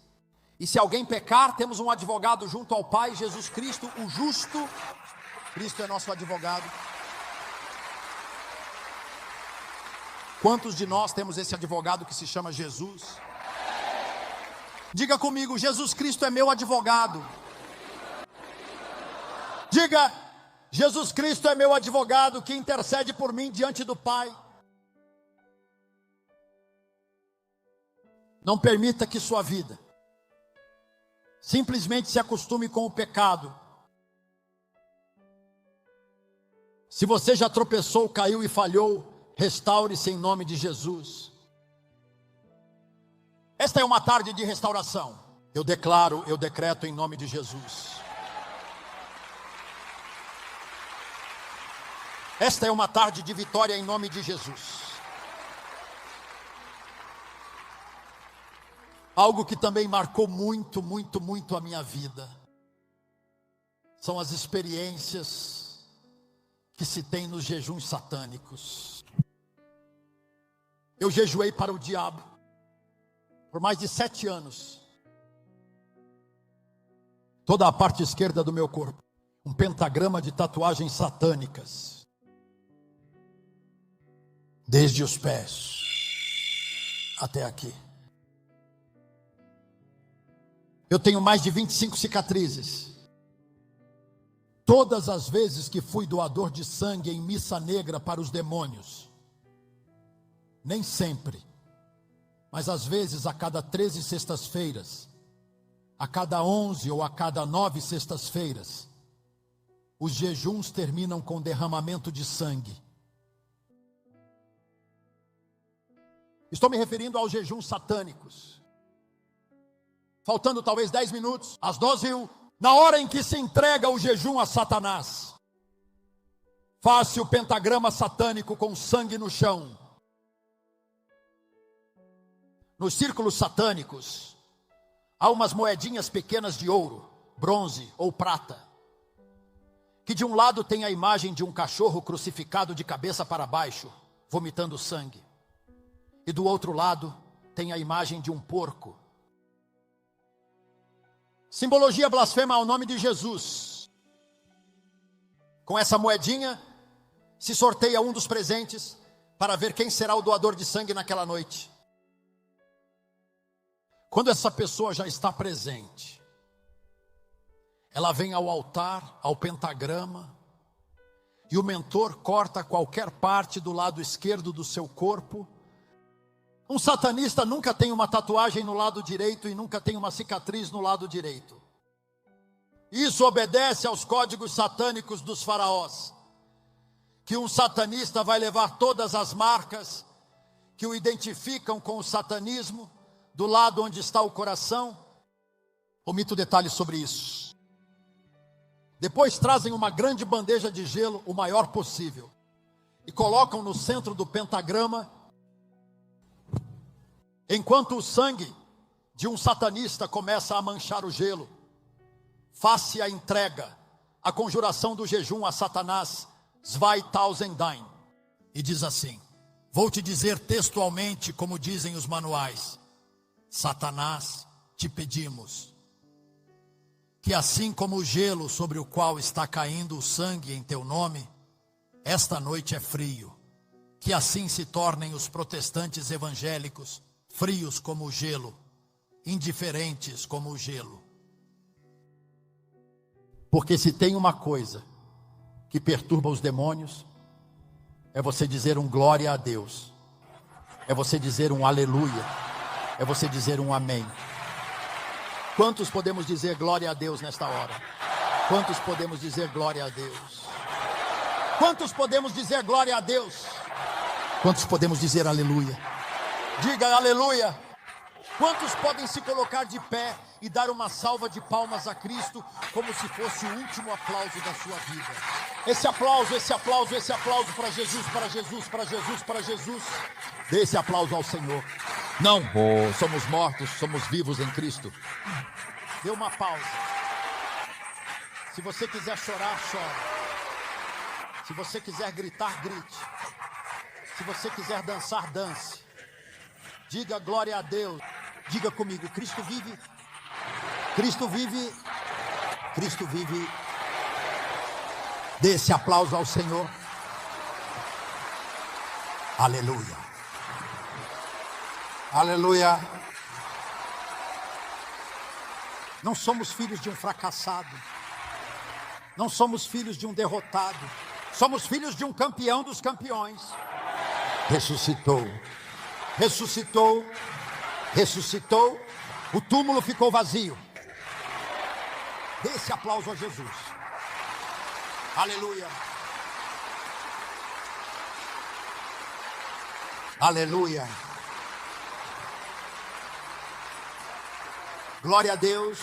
E se alguém pecar, temos um advogado junto ao Pai, Jesus Cristo, o justo. Cristo é nosso advogado. Quantos de nós temos esse advogado que se chama Jesus? Diga comigo: Jesus Cristo é meu advogado. Diga: Jesus Cristo é meu advogado que intercede por mim diante do Pai. Não permita que sua vida simplesmente se acostume com o pecado. Se você já tropeçou, caiu e falhou, restaure-se em nome de Jesus. Esta é uma tarde de restauração. Eu declaro, eu decreto em nome de Jesus. Esta é uma tarde de vitória em nome de Jesus. Algo que também marcou muito, muito, muito a minha vida são as experiências que se tem nos jejuns satânicos. Eu jejuei para o diabo por mais de 7 anos. Toda a parte esquerda do meu corpo, um pentagrama de tatuagens satânicas, desde os pés até aqui. Eu tenho mais de 25 cicatrizes. Todas as vezes que fui doador de sangue em missa negra para os demônios, nem sempre, mas às vezes a cada 13 sextas-feiras, a cada 11 ou a cada 9 sextas-feiras, os jejuns terminam com derramamento de sangue. Estou me referindo aos jejuns satânicos. Faltando talvez 10 minutos, às 12h, na hora em que se entrega o jejum a Satanás, faça o pentagrama satânico com sangue no chão. Nos círculos satânicos, há umas moedinhas pequenas de ouro, bronze ou prata, que de um lado tem a imagem de um cachorro crucificado de cabeça para baixo, vomitando sangue, e do outro lado tem a imagem de um porco. Simbologia blasfema ao nome de Jesus. Com essa moedinha, se sorteia um dos presentes para ver quem será o doador de sangue naquela noite. Quando essa pessoa já está presente, ela vem ao altar, ao pentagrama, e o mentor corta qualquer parte do lado esquerdo do seu corpo. Um satanista nunca tem uma tatuagem no lado direito e nunca tem uma cicatriz no lado direito. Isso obedece aos códigos satânicos dos faraós, que um satanista vai levar todas as marcas que o identificam com o satanismo do lado onde está o coração. Omito detalhes sobre isso. Depois trazem uma grande bandeja de gelo, o maior possível, e colocam no centro do pentagrama. Enquanto o sangue de um satanista começa a manchar o gelo, faça a entrega, a conjuração do jejum a Satanás, 2010, e diz assim: vou te dizer textualmente como dizem os manuais: Satanás, te pedimos que assim como o gelo sobre o qual está caindo o sangue em teu nome, esta noite é frio, que assim se tornem os protestantes evangélicos, frios como o gelo, indiferentes como o gelo. Porque se tem uma coisa que perturba os demônios, é você dizer um glória a Deus, é você dizer um aleluia, é você dizer um amém. Quantos podemos dizer glória a Deus nesta hora? Quantos podemos dizer glória a Deus? Quantos podemos dizer glória a Deus? Quantos podemos dizer aleluia? Diga aleluia. Quantos podem se colocar de pé e dar uma salva de palmas a Cristo, como se fosse o último aplauso da sua vida? Esse aplauso, esse aplauso, esse aplauso para Jesus, para Jesus, para Jesus, para Jesus. Dê esse aplauso ao Senhor. Não, somos mortos, somos vivos em Cristo. Dê uma pausa. Se você quiser chorar, chore. Se você quiser gritar, grite. Se você quiser dançar, dance. Diga glória a Deus. Diga comigo: Cristo vive. Cristo vive. Cristo vive. Dê esse aplauso ao Senhor. Aleluia. Aleluia. Não somos filhos de um fracassado. Não somos filhos de um derrotado. Somos filhos de um campeão dos campeões. Ressuscitou. Ressuscitou. ressuscitou, o túmulo ficou vazio. Dê esse aplauso a Jesus. Aleluia. Aleluia. Glória a Deus.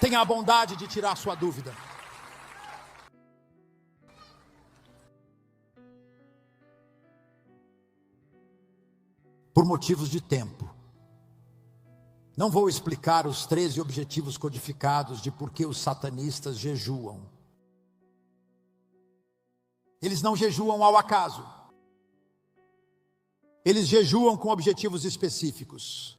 Tenha a bondade de tirar sua dúvida. Por motivos de tempo, não vou explicar os 13 objetivos codificados de por que os satanistas jejuam. Eles não jejuam ao acaso. Eles jejuam com objetivos específicos.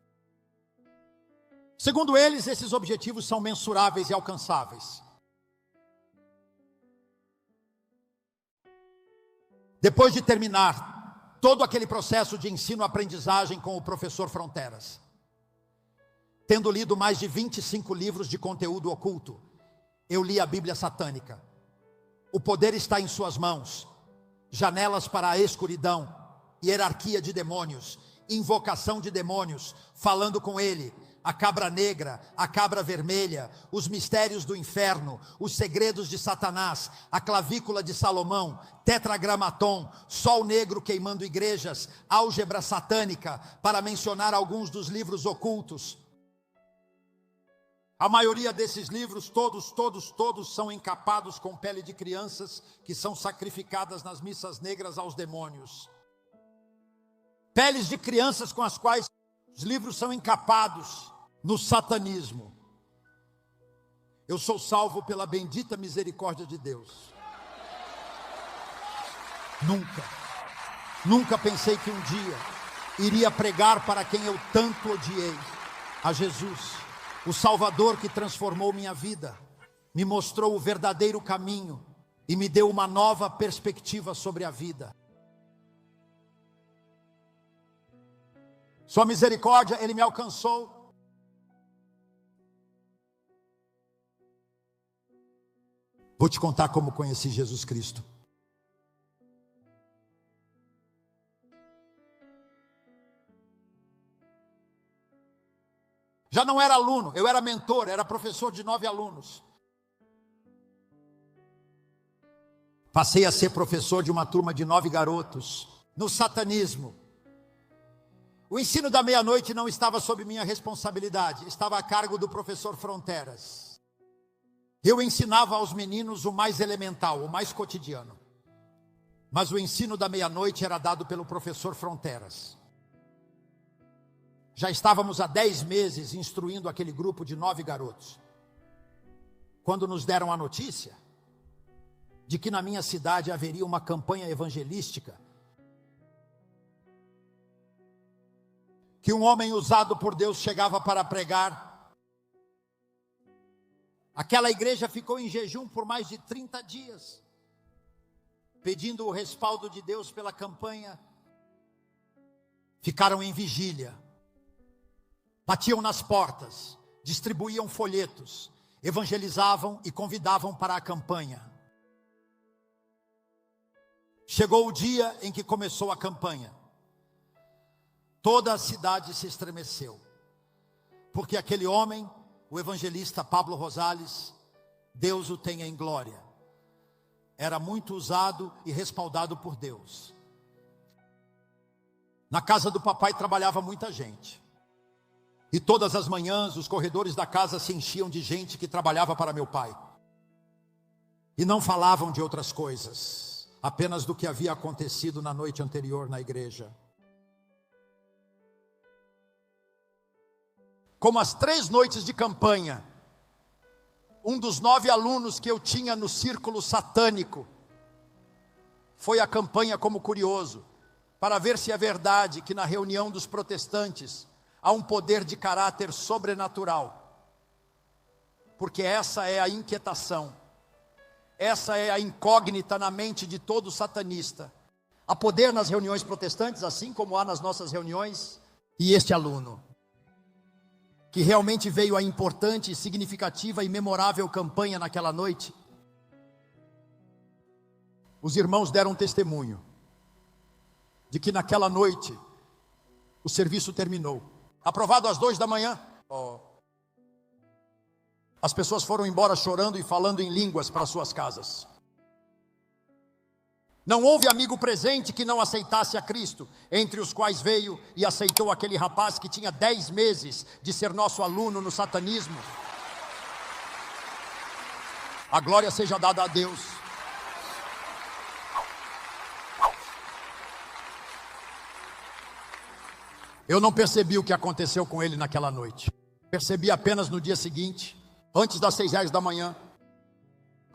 Segundo eles, esses objetivos são mensuráveis e alcançáveis. Depois de terminar todo aquele processo de ensino-aprendizagem com o professor Fronteras, tendo lido mais de 25 livros de conteúdo oculto, eu li a Bíblia satânica. O poder está em suas mãos. Janelas para a escuridão, hierarquia de demônios, invocação de demônios, falando com ele, a cabra negra, a cabra vermelha, os mistérios do inferno, os segredos de Satanás, a clavícula de Salomão, tetragramaton, sol negro queimando igrejas, álgebra satânica, para mencionar alguns dos livros ocultos. A maioria desses livros, todos são encapados com pele de crianças que são sacrificadas nas missas negras aos demônios. Peles de crianças com as quais os livros são encapados no satanismo. Eu sou salvo pela bendita misericórdia de Deus. Nunca pensei que um dia iria pregar para quem eu tanto odiei, a Jesus, o Salvador que transformou minha vida, me mostrou o verdadeiro caminho e me deu uma nova perspectiva sobre a vida. Sua misericórdia, Ele me alcançou. Vou te contar como conheci Jesus Cristo. Já não era aluno, eu era mentor, era professor de 9 alunos. Passei a ser professor de uma turma de 9 garotos, no satanismo. O ensino da meia-noite não estava sob minha responsabilidade, estava a cargo do professor Fronteras. Eu ensinava aos meninos o mais elemental, o mais cotidiano. Mas o ensino da meia-noite era dado pelo professor Fronteras. Já estávamos há 10 meses instruindo aquele grupo de 9 garotos, quando nos deram a notícia de que na minha cidade haveria uma campanha evangelística, que um homem usado por Deus chegava para pregar. Aquela igreja ficou em jejum por mais de 30 dias, pedindo o respaldo de Deus pela campanha. Ficaram em vigília, batiam nas portas, distribuíam folhetos, evangelizavam e convidavam para a campanha. Chegou o dia em que começou a campanha. Toda a cidade se estremeceu, porque aquele homem, o evangelista Pablo Rosales, Deus o tenha em glória, era muito usado e respaldado por Deus. Na casa do papai trabalhava muita gente, e todas as manhãs os corredores da casa se enchiam de gente que trabalhava para meu pai, e não falavam de outras coisas, apenas do que havia acontecido na noite anterior na igreja. Como as 3 noites de campanha, um dos 9 alunos que eu tinha no círculo satânico foi à campanha como curioso, para ver se é verdade que na reunião dos protestantes há um poder de caráter sobrenatural. Porque essa é a inquietação, essa é a incógnita na mente de todo satanista. Há poder nas reuniões protestantes, assim como há nas nossas reuniões. E este aluno, que realmente veio a importante, significativa e memorável campanha naquela noite, os irmãos deram testemunho de que naquela noite O serviço terminou. Aprovado às 2 da manhã. As pessoas foram embora chorando e falando em línguas para suas casas. Não houve amigo presente que não aceitasse a Cristo, entre os quais veio e aceitou aquele rapaz que tinha 10 meses de ser nosso aluno no satanismo. A glória seja dada a Deus. Eu não percebi o que aconteceu com ele naquela noite. Percebi apenas no dia seguinte, antes das 6 da manhã.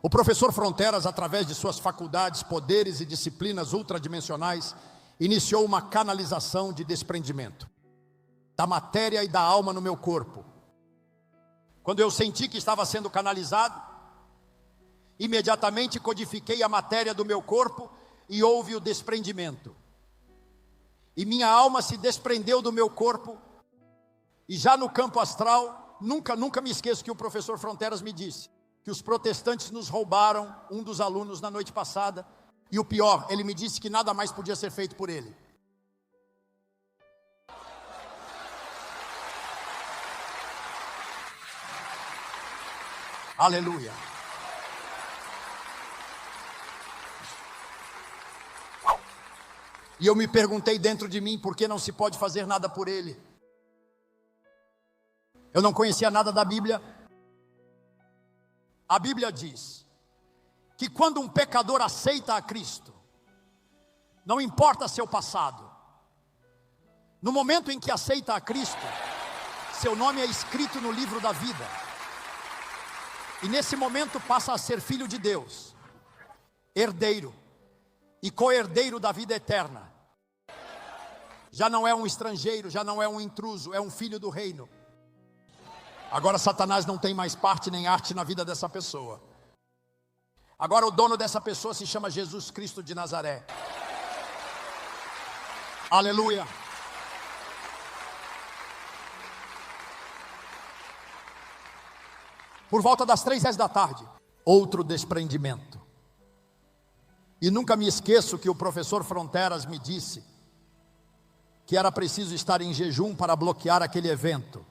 O professor Fronteras, através de suas faculdades, poderes e disciplinas ultradimensionais, iniciou uma canalização de desprendimento da matéria e da alma no meu corpo. Quando eu senti que estava sendo canalizado, imediatamente codifiquei a matéria do meu corpo e houve o desprendimento. E minha alma se desprendeu do meu corpo, e já no campo astral, nunca me esqueço que o professor Fronteras me disse que os protestantes nos roubaram um dos alunos na noite passada, e o pior, ele me disse que nada mais podia ser feito por ele. Aleluia. E eu me perguntei dentro de mim, por que não se pode fazer nada por ele? Eu não conhecia nada da Bíblia. A Bíblia diz que quando um pecador aceita a Cristo, não importa seu passado, no momento em que aceita a Cristo, seu nome é escrito no livro da vida, e nesse momento passa a ser filho de Deus, herdeiro e co-herdeiro da vida eterna. Já não é um estrangeiro, já não é um intruso, é um filho do reino. Agora Satanás não tem mais parte nem arte na vida dessa pessoa. Agora o dono dessa pessoa se chama Jesus Cristo de Nazaré. Aleluia. Por volta das 3 da tarde, outro desprendimento. E nunca me esqueço que o professor Fronteras me disse que era preciso estar em jejum para bloquear aquele evento.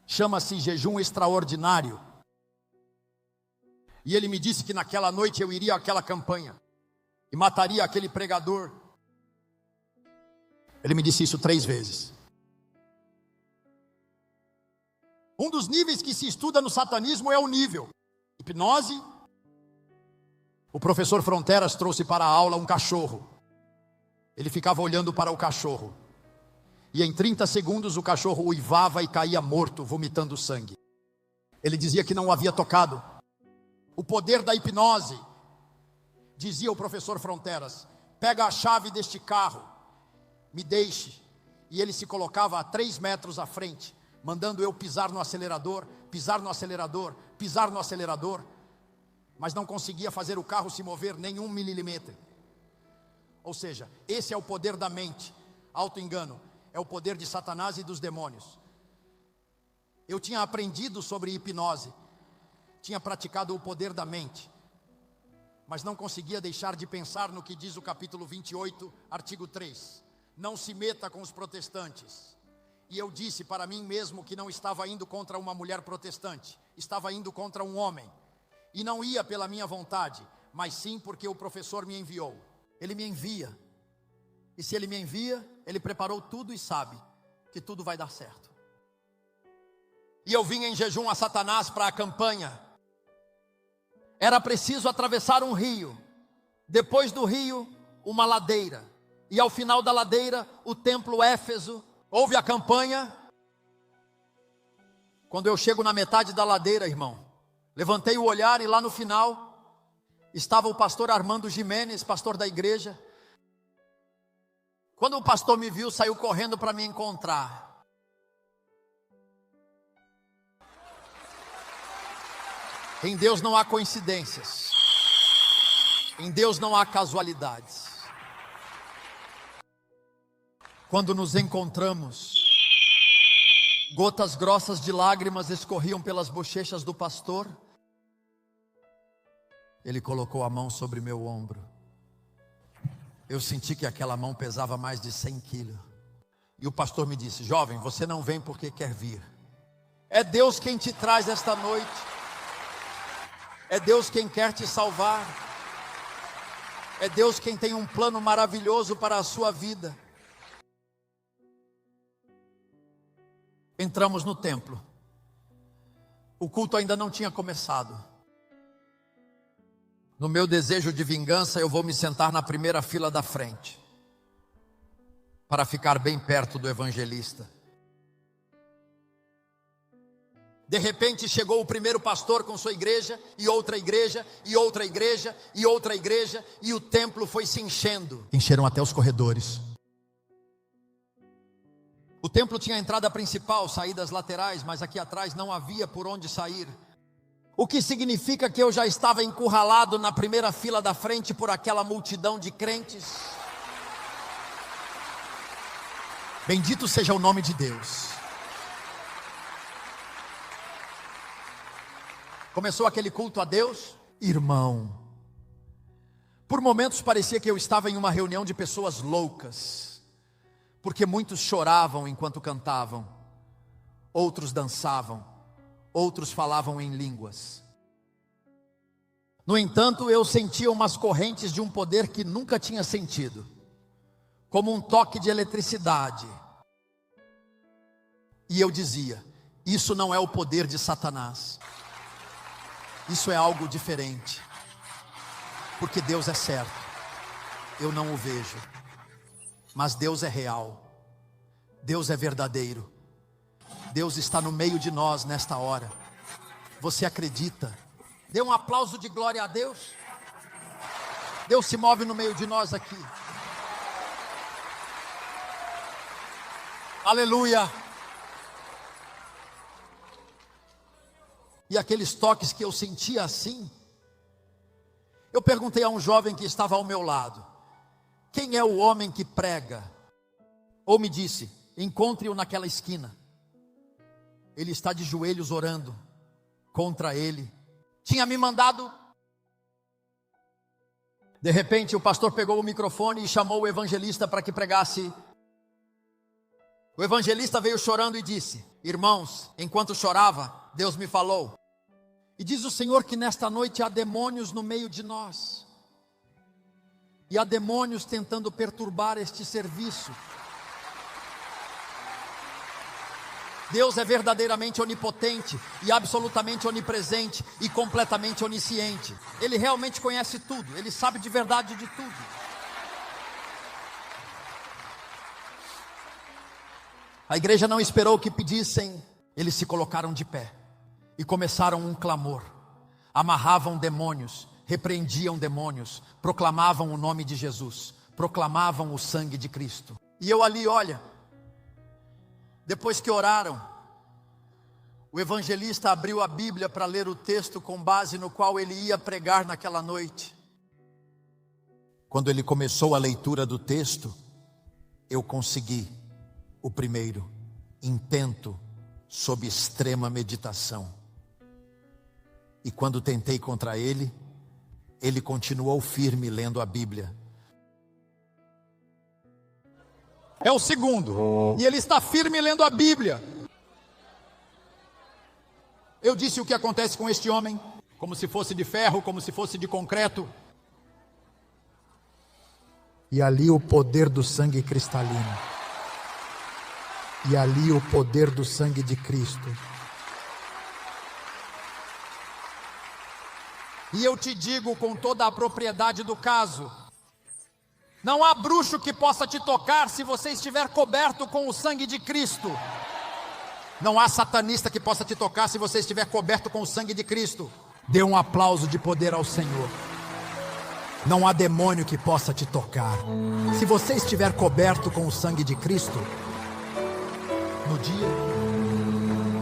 Chama-se jejum extraordinário. E ele me disse que naquela noite eu iria àquela campanha e mataria aquele pregador. Ele me disse isso 3 vezes. Um dos níveis que se estuda no satanismo é o nível hipnose. O professor Fronteras trouxe para a aula um cachorro. Ele ficava olhando para o cachorro. E em 30 segundos o cachorro uivava e caía morto, vomitando sangue. Ele dizia que não o havia tocado. O poder da hipnose, dizia o professor Fronteras, pega a chave deste carro, me deixe. E ele se colocava a 3 metros à frente, mandando eu pisar no acelerador, pisar no acelerador, pisar no acelerador, mas não conseguia fazer o carro se mover nem 1 milímetro. Ou seja, esse é o poder da mente, auto-engano. É o poder de Satanás e dos demônios. Eu tinha aprendido sobre hipnose, tinha praticado o poder da mente, mas não conseguia deixar de pensar no que diz o capítulo 28, artigo 3. Não se meta com os protestantes. E eu disse para mim mesmo que não estava indo contra uma mulher protestante, estava indo contra um homem. E não ia pela minha vontade, mas sim porque o professor me enviou. Ele me envia. E se ele me envia, ele preparou tudo e sabe que tudo vai dar certo. E eu vim em jejum a Satanás para a campanha. Era preciso atravessar um rio. Depois do rio, uma ladeira. E ao final da ladeira, o templo Éfeso. Houve a campanha. Quando eu chego na metade da ladeira, irmão, levantei o olhar e lá no final estava o pastor Armando Jimenez, pastor da igreja. Quando o pastor me viu, saiu correndo para me encontrar. Em Deus não há coincidências. Em Deus não há casualidades. Quando nos encontramos, gotas grossas de lágrimas escorriam pelas bochechas do pastor. Ele colocou a mão sobre meu ombro. Eu senti que aquela mão pesava mais de 100 quilos. E o pastor me disse: jovem, você não vem porque quer vir. É Deus quem te traz esta noite. É Deus quem quer te salvar. É Deus quem tem um plano maravilhoso para a sua vida. Entramos no templo. O culto ainda não tinha começado. No meu desejo de vingança, eu vou me sentar na primeira fila da frente, para ficar bem perto do evangelista. De repente chegou o primeiro pastor com sua igreja, e outra igreja, e outra igreja, e outra igreja, e o templo foi se enchendo. Encheram até os corredores. O templo tinha a entrada principal, saídas laterais, mas aqui atrás não havia por onde sair. O que significa que eu já estava encurralado na primeira fila da frente por aquela multidão de crentes. Bendito seja o nome de Deus. Começou aquele culto a Deus, irmão. Por momentos parecia que eu estava em uma reunião de pessoas loucas, porque muitos choravam enquanto cantavam, outros dançavam, outros falavam em línguas. No entanto, eu sentia umas correntes de um poder que nunca tinha sentido, como um toque de eletricidade. E eu dizia: isso não é o poder de Satanás, isso é algo diferente, porque Deus é certo, eu não o vejo, mas Deus é real, Deus é verdadeiro, Deus está no meio de nós nesta hora. Você acredita? Dê um aplauso de glória a Deus. Deus se move no meio de nós aqui. Aleluia. E aqueles toques que eu sentia assim, eu perguntei a um jovem que estava ao meu lado: quem é o homem que prega? Ou me disse: encontre-o naquela esquina, ele está de joelhos orando. Contra ele tinha me mandado. De repente o pastor pegou o microfone e chamou o evangelista para que pregasse. O evangelista veio chorando e disse: irmãos, enquanto chorava, Deus me falou, e diz o Senhor que nesta noite há demônios no meio de nós, e há demônios tentando perturbar este serviço. Deus é verdadeiramente onipotente e absolutamente onipresente e completamente onisciente. Ele realmente conhece tudo, Ele sabe de verdade de tudo. A igreja não esperou que pedissem, eles se colocaram de pé e começaram um clamor. Amarravam demônios, repreendiam demônios, proclamavam o nome de Jesus, proclamavam o sangue de Cristo. E eu ali, olha, depois que oraram, o evangelista abriu a Bíblia para ler o texto com base no qual ele ia pregar naquela noite. Quando ele começou a leitura do texto, eu consegui o primeiro intento sob extrema meditação. E quando tentei contra ele, ele continuou firme lendo a Bíblia. É o segundo, e ele está firme lendo a Bíblia. Eu disse o que acontece com este homem, como se fosse de ferro, como se fosse de concreto. E ali o poder do sangue cristalino. E ali o poder do sangue de Cristo. E eu te digo com toda a propriedade do caso: não há bruxo que possa te tocar se você estiver coberto com o sangue de Cristo. Não há satanista que possa te tocar se você estiver coberto com o sangue de Cristo. Dê um aplauso de poder ao Senhor. Não há demônio que possa te tocar. Se você estiver coberto com o sangue de Cristo, no dia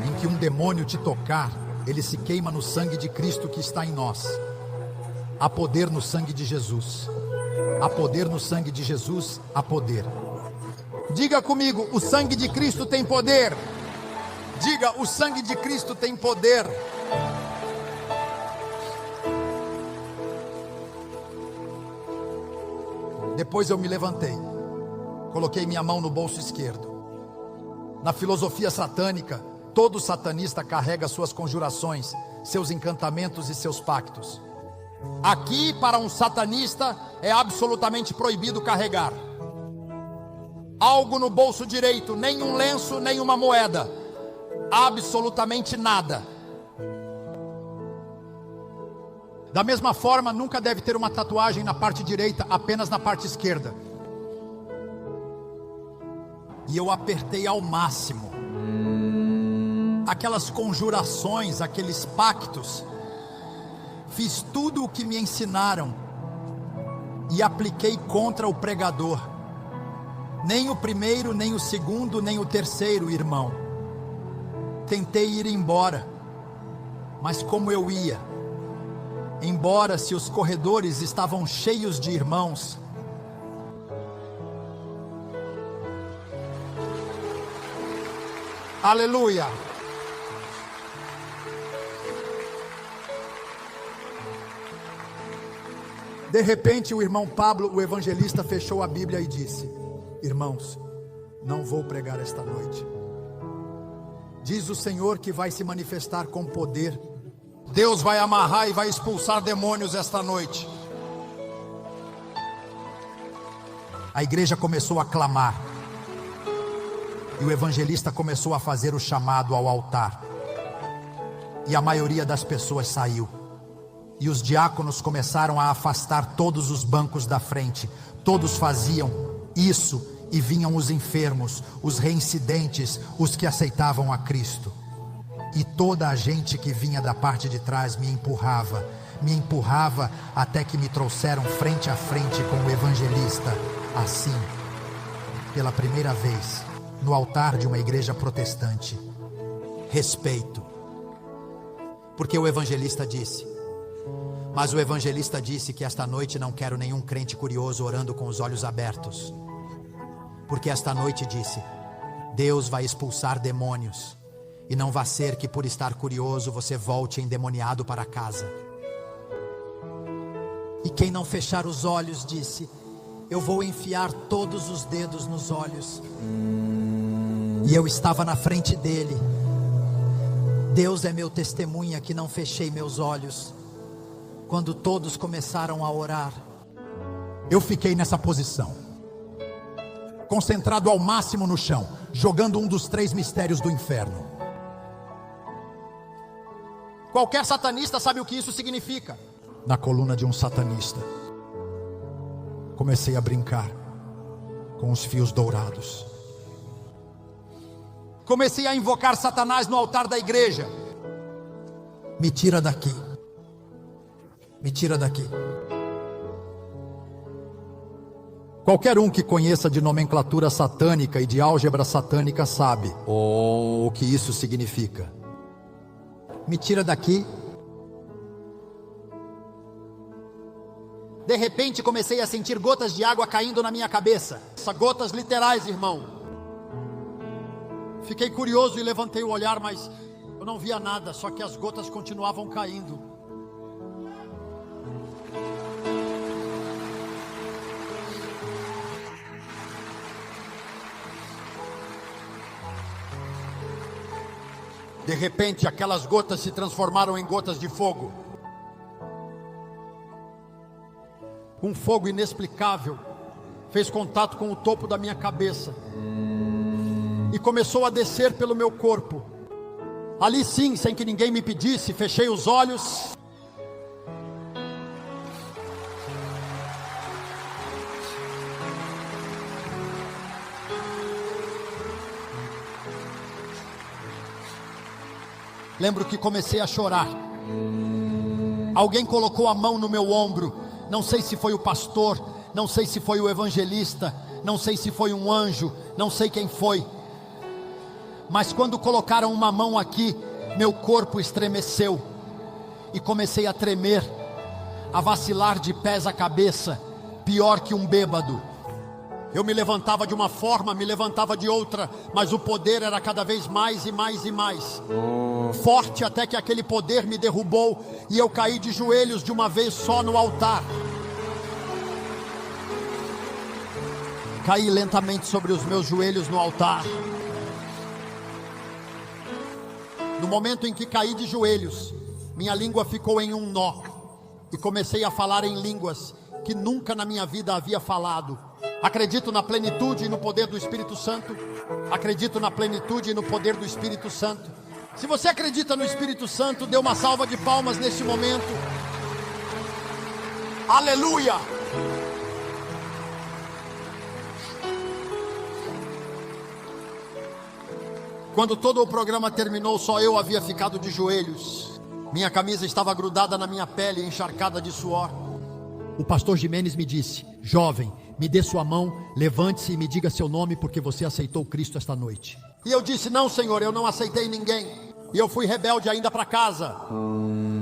em que um demônio te tocar, ele se queima no sangue de Cristo que está em nós. Há poder no sangue de Jesus. Há poder no sangue de Jesus, há poder. Diga comigo: o sangue de Cristo tem poder. Diga: o sangue de Cristo tem poder. Depois eu me levantei, coloquei minha mão no bolso esquerdo Na filosofia satânica, todo satanista carrega suas conjurações, seus encantamentos e seus pactos. Aqui, para um satanista, é absolutamente proibido carregar algo no bolso direito, nem um lenço, nem uma moeda, absolutamente nada. Da mesma forma, nunca deve ter uma tatuagem na parte direita, apenas na parte esquerda. E eu apertei ao máximo aquelas conjurações, aqueles pactos. Fiz tudo o que me ensinaram e apliquei contra o pregador. Nem o primeiro, nem o segundo, nem o terceiro irmão. Tentei ir embora, mas como eu ia? Embora se os corredores estavam cheios de irmãos, aleluia. De repente o irmão Pablo, o evangelista, fechou a Bíblia e disse: irmãos, não vou pregar esta noite. Diz o Senhor que vai se manifestar com poder. Deus vai amarrar e vai expulsar demônios esta noite. A igreja começou a clamar. E o evangelista começou a fazer o chamado ao altar. E a maioria das pessoas saiu. E os diáconos começaram a afastar todos os bancos da frente. Todos faziam isso. E vinham os enfermos, os reincidentes, os que aceitavam a Cristo. E toda a gente que vinha da parte de trás me empurrava até que me trouxeram frente a frente com o evangelista. Assim, pela primeira vez, no altar de uma igreja protestante. Respeito. Porque o evangelista disse. Mas o evangelista disse que esta noite não quero nenhum crente curioso orando com os olhos abertos. Porque esta noite disse: Deus vai expulsar demônios. E não vá ser que por estar curioso você volte endemoniado para casa. E quem não fechar os olhos, disse, eu vou enfiar todos os dedos nos olhos. E eu estava na frente dele. Deus é meu testemunha que não fechei meus olhos. Quando todos começaram a orar, eu fiquei nessa posição, concentrado ao máximo no chão, jogando um dos 3 mistérios do inferno. Qualquer satanista sabe o que isso significa. Na coluna de um satanista, comecei a brincar com os fios dourados. Comecei a invocar Satanás no altar da igreja. Me tira daqui. Me tira daqui. Qualquer um que conheça de nomenclatura satânica e de álgebra satânica sabe o que isso significa. Me tira daqui. De repente comecei a sentir gotas de água caindo na minha cabeça. Gotas literais, irmão. Fiquei curioso e levantei o olhar, mas eu não via nada, só que as gotas continuavam caindo. De repente, aquelas gotas se transformaram em gotas de fogo. Um fogo inexplicável fez contato com o topo da minha cabeça e começou a descer pelo meu corpo. Ali sim, sem que ninguém me pedisse, fechei os olhos. Lembro que comecei a chorar. Alguém colocou a mão no meu ombro. Não sei se foi o pastor, não sei se foi o evangelista, não sei se foi um anjo, não sei quem foi. Mas quando colocaram uma mão aqui, meu corpo estremeceu e comecei a tremer, a vacilar de pés à cabeça, pior que um bêbado. Eu me levantava de uma forma, me levantava de outra, mas o poder era cada vez mais e mais e mais forte, até que aquele poder me derrubou e eu caí de joelhos de uma vez só no altar. Caí lentamente sobre os meus joelhos no altar. No momento em que caí de joelhos, minha língua ficou em um nó e comecei a falar em línguas que nunca na minha vida havia falado. Acredito na plenitude e no poder do Espírito Santo. Acredito na plenitude e no poder do Espírito Santo. Se você acredita no Espírito Santo, dê uma salva de palmas neste momento. Aleluia! Quando todo o programa terminou, só eu havia ficado de joelhos. Minha camisa estava grudada na minha pele, encharcada de suor. O pastor Jimenez me disse: jovem, me dê sua mão, levante-se e me diga seu nome, porque você aceitou Cristo esta noite. E eu disse: não, Senhor, eu não aceitei ninguém. E eu fui rebelde ainda para casa.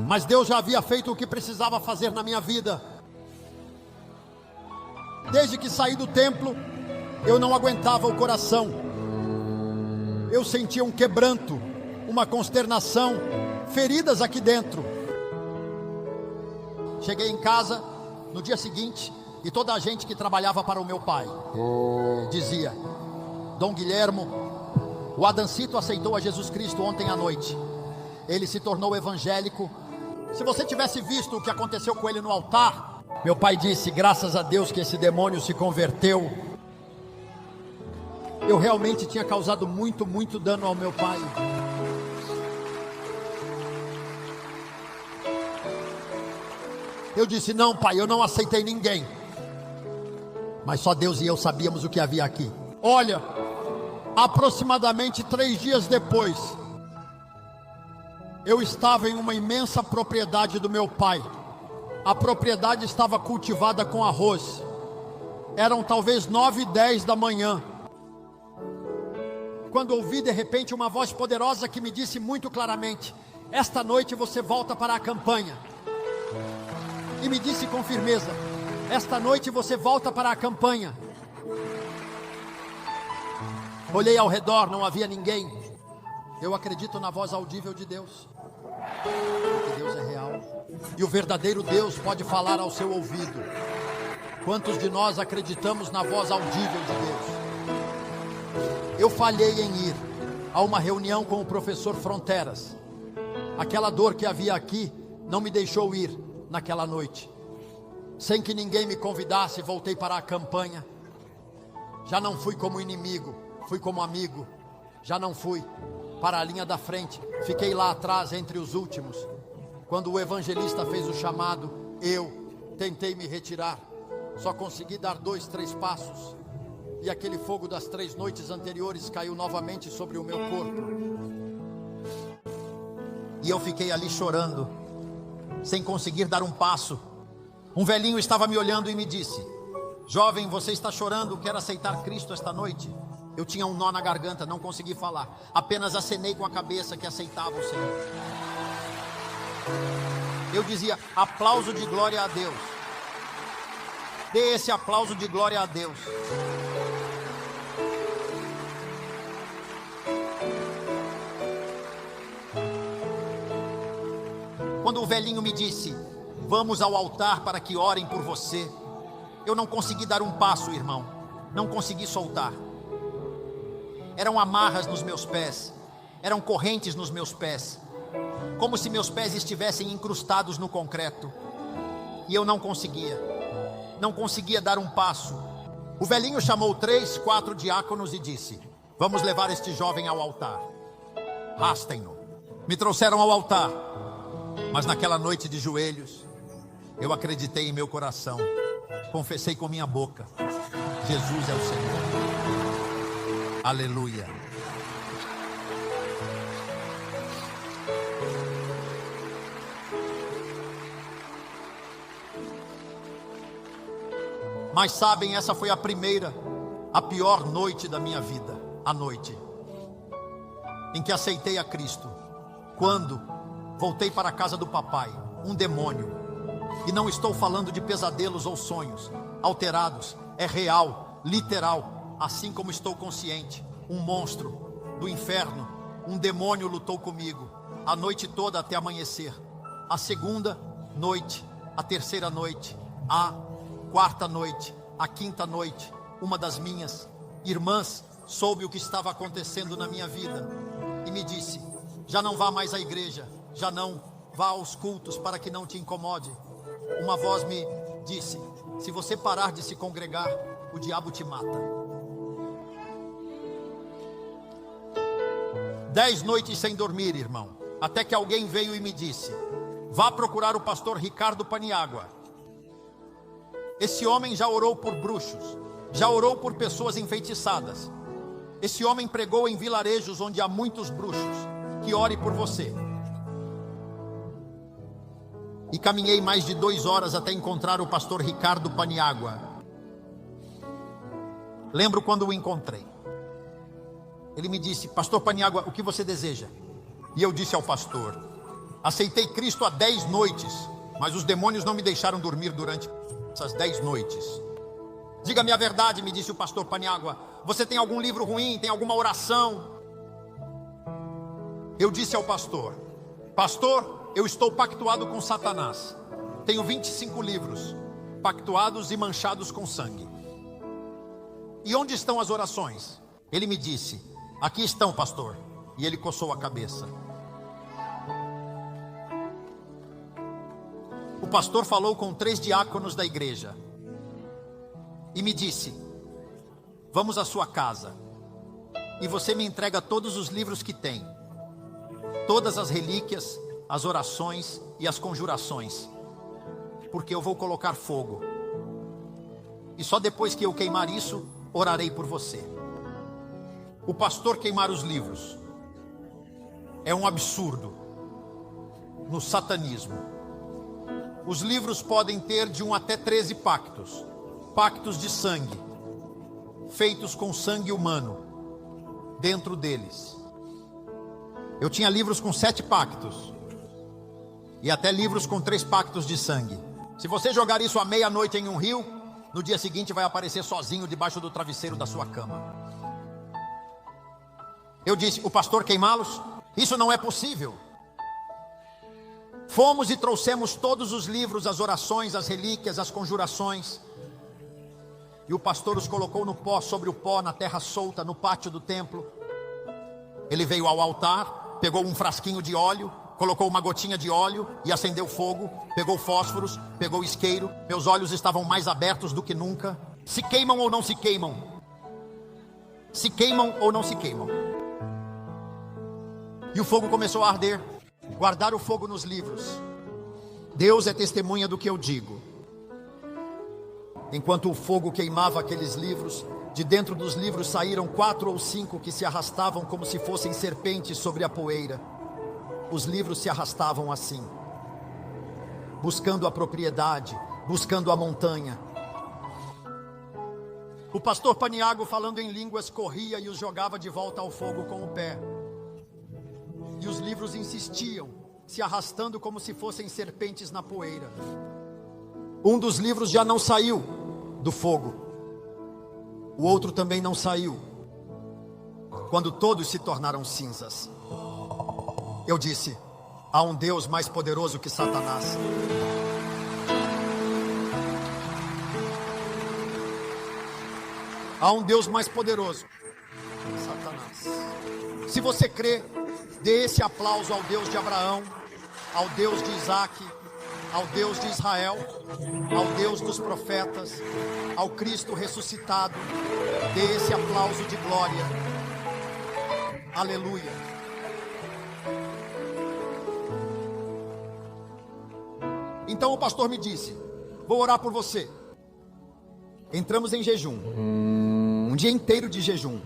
Mas Deus já havia feito o que precisava fazer na minha vida. Desde que saí do templo, eu não aguentava o coração. Eu sentia um quebranto, uma consternação, feridas aqui dentro. Cheguei em casa no dia seguinte e toda a gente que trabalhava para o meu pai dizia: Dom Guilhermo, o Adancito aceitou a Jesus Cristo ontem à noite. Ele se tornou evangélico. Se você tivesse visto o que aconteceu com ele no altar, meu pai disse: graças a Deus que esse demônio se converteu. Eu realmente tinha causado muito dano ao meu pai. Eu disse: não, pai, eu não aceitei ninguém. Mas só Deus e eu sabíamos o que havia aqui. Olha, aproximadamente 3 dias depois, eu estava em uma imensa propriedade do meu pai. A propriedade estava cultivada com arroz. Eram talvez 9h10 da manhã, quando ouvi de repente uma voz poderosa que me disse muito claramente: esta noite você volta para a campanha. E me disse com firmeza: esta noite você volta para a campanha. Olhei ao redor, não havia ninguém. Eu acredito na voz audível de Deus, porque Deus é real. E o verdadeiro Deus pode falar ao seu ouvido. Quantos de nós acreditamos na voz audível de Deus? Eu falhei em ir a uma reunião com o professor Fronteras. Aquela dor que havia aqui não me deixou ir naquela noite. Sem que ninguém me convidasse, voltei para a campanha. Já não fui como inimigo, fui como amigo. Já não fui para a linha da frente, fiquei lá atrás entre os últimos. Quando o evangelista fez o chamado, eu tentei me retirar. Só consegui dar 2, 3 passos. E aquele fogo das 3 noites anteriores caiu novamente sobre o meu corpo. E eu fiquei ali chorando, sem conseguir dar um passo. Um velhinho estava me olhando e me disse: jovem, você está chorando, quer aceitar Cristo esta noite? Eu tinha um nó na garganta, não consegui falar. Apenas acenei com a cabeça que aceitava o Senhor. Eu dizia: aplauso de glória a Deus. Dê esse aplauso de glória a Deus. Quando o velhinho me disse: vamos ao altar para que orem por você, eu não consegui dar um passo, irmão. Não consegui soltar. Eram amarras nos meus pés, eram correntes nos meus pés, como se meus pés estivessem incrustados no concreto. E eu não conseguia dar um passo. O velhinho chamou 3, 4 diáconos e disse: vamos levar este jovem ao altar. Rastem-no. Me trouxeram ao altar. Mas naquela noite de joelhos, eu acreditei em meu coração, confessei com minha boca: Jesus é o Senhor. Aleluia. Mas sabem, essa foi a pior noite da minha vida. A noite em que aceitei a Cristo. Quando voltei para a casa do papai, um demônio, e não estou falando de pesadelos ou sonhos alterados, é real, literal, assim como estou consciente. Um monstro do inferno, um demônio lutou comigo, a noite toda até amanhecer. A segunda noite, a terceira noite, a quarta noite, a quinta noite, uma das minhas irmãs soube o que estava acontecendo na minha vida e me disse: já não vá mais à igreja, já não vá aos cultos para que não te incomode. Uma voz me disse: se você parar de se congregar, o diabo te mata. 10 noites sem dormir, irmão, até que alguém veio e me disse: vá procurar o pastor Ricardo Paniagua. Esse homem já orou por bruxos, já orou por pessoas enfeitiçadas. Esse homem pregou em vilarejos onde há muitos bruxos. Que ore por você. E caminhei mais de 2 horas até encontrar o pastor Ricardo Paniagua. Lembro quando o encontrei. Ele me disse: pastor Paniagua, o que você deseja? E eu disse ao pastor: aceitei Cristo há 10 noites, mas os demônios não me deixaram dormir durante essas 10 noites. Diga-me a verdade, me disse o pastor Paniagua. Você tem algum livro ruim? Tem alguma oração? Eu disse ao pastor: pastor, eu estou pactuado com Satanás. Tenho 25 livros, pactuados e manchados com sangue. E onde estão as orações? Ele me disse: aqui estão, pastor. E ele coçou a cabeça. O pastor falou com 3 diáconos da igreja e me disse: vamos à sua casa e você me entrega todos os livros que tem, todas as relíquias, as orações e as conjurações, porque eu vou colocar fogo, e só depois que eu queimar isso, orarei por você. O pastor queimar os livros é um absurdo no satanismo. Os livros podem ter de 1 até 13 pactos, pactos de sangue, feitos com sangue humano dentro deles. Eu tinha livros com 7 pactos e até livros com 3 pactos de sangue. Se você jogar isso à meia-noite em um rio, no dia seguinte vai aparecer sozinho debaixo do travesseiro da sua cama. Eu disse: o pastor queimá-los? Isso não é possível. Fomos e trouxemos todos os livros, as orações, as relíquias, as conjurações, e o pastor os colocou no pó, sobre o pó, na terra solta, no pátio do templo. Ele veio ao altar, pegou um frasquinho de óleo, colocou uma gotinha de óleo e acendeu fogo, pegou fósforos, pegou isqueiro. Meus olhos estavam mais abertos do que nunca. Se queimam ou não se queimam? Se queimam ou não se queimam? E o fogo começou a arder. Guardar o fogo nos livros. Deus é testemunha do que eu digo. Enquanto o fogo queimava aqueles livros, de dentro dos livros saíram 4 ou 5 que se arrastavam como se fossem serpentes sobre a poeira. Os livros se arrastavam assim, buscando a propriedade, buscando a montanha. O pastor Paniagua, falando em línguas, corria e os jogava de volta ao fogo com o pé. E os livros insistiam, se arrastando como se fossem serpentes na poeira. Um dos livros já não saiu do fogo. O outro também não saiu. Quando todos se tornaram cinzas, eu disse: há um Deus mais poderoso que Satanás. Há um Deus mais poderoso que Satanás. Se você crê, dê esse aplauso ao Deus de Abraão, ao Deus de Isaac, ao Deus de Israel, ao Deus dos profetas, ao Cristo ressuscitado. Dê esse aplauso de glória. Aleluia. Então o pastor me disse: vou orar por você. Entramos em jejum, um dia inteiro de jejum,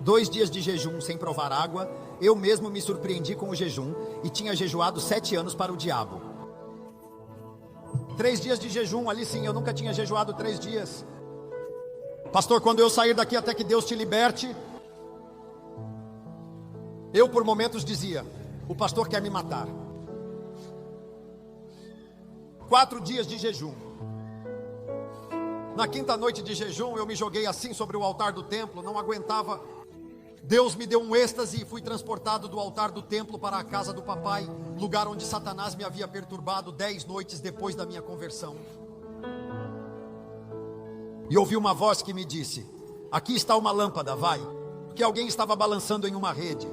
2 dias de jejum sem provar água. Eu mesmo me surpreendi com o jejum e tinha jejuado 7 anos para o diabo. 3 dias de jejum, ali sim, eu nunca tinha jejuado 3 dias. Pastor, quando eu sair daqui até que Deus te liberte, eu por momentos dizia: o pastor quer me matar. 4 dias de jejum. Na 5ª noite de jejum, eu me joguei assim sobre o altar do templo, não aguentava. Deus me deu um êxtase e fui transportado do altar do templo para a casa do papai, lugar onde Satanás me havia perturbado 10 noites depois da minha conversão. E ouvi uma voz que me disse: aqui está uma lâmpada, vai, porque alguém estava balançando em uma rede.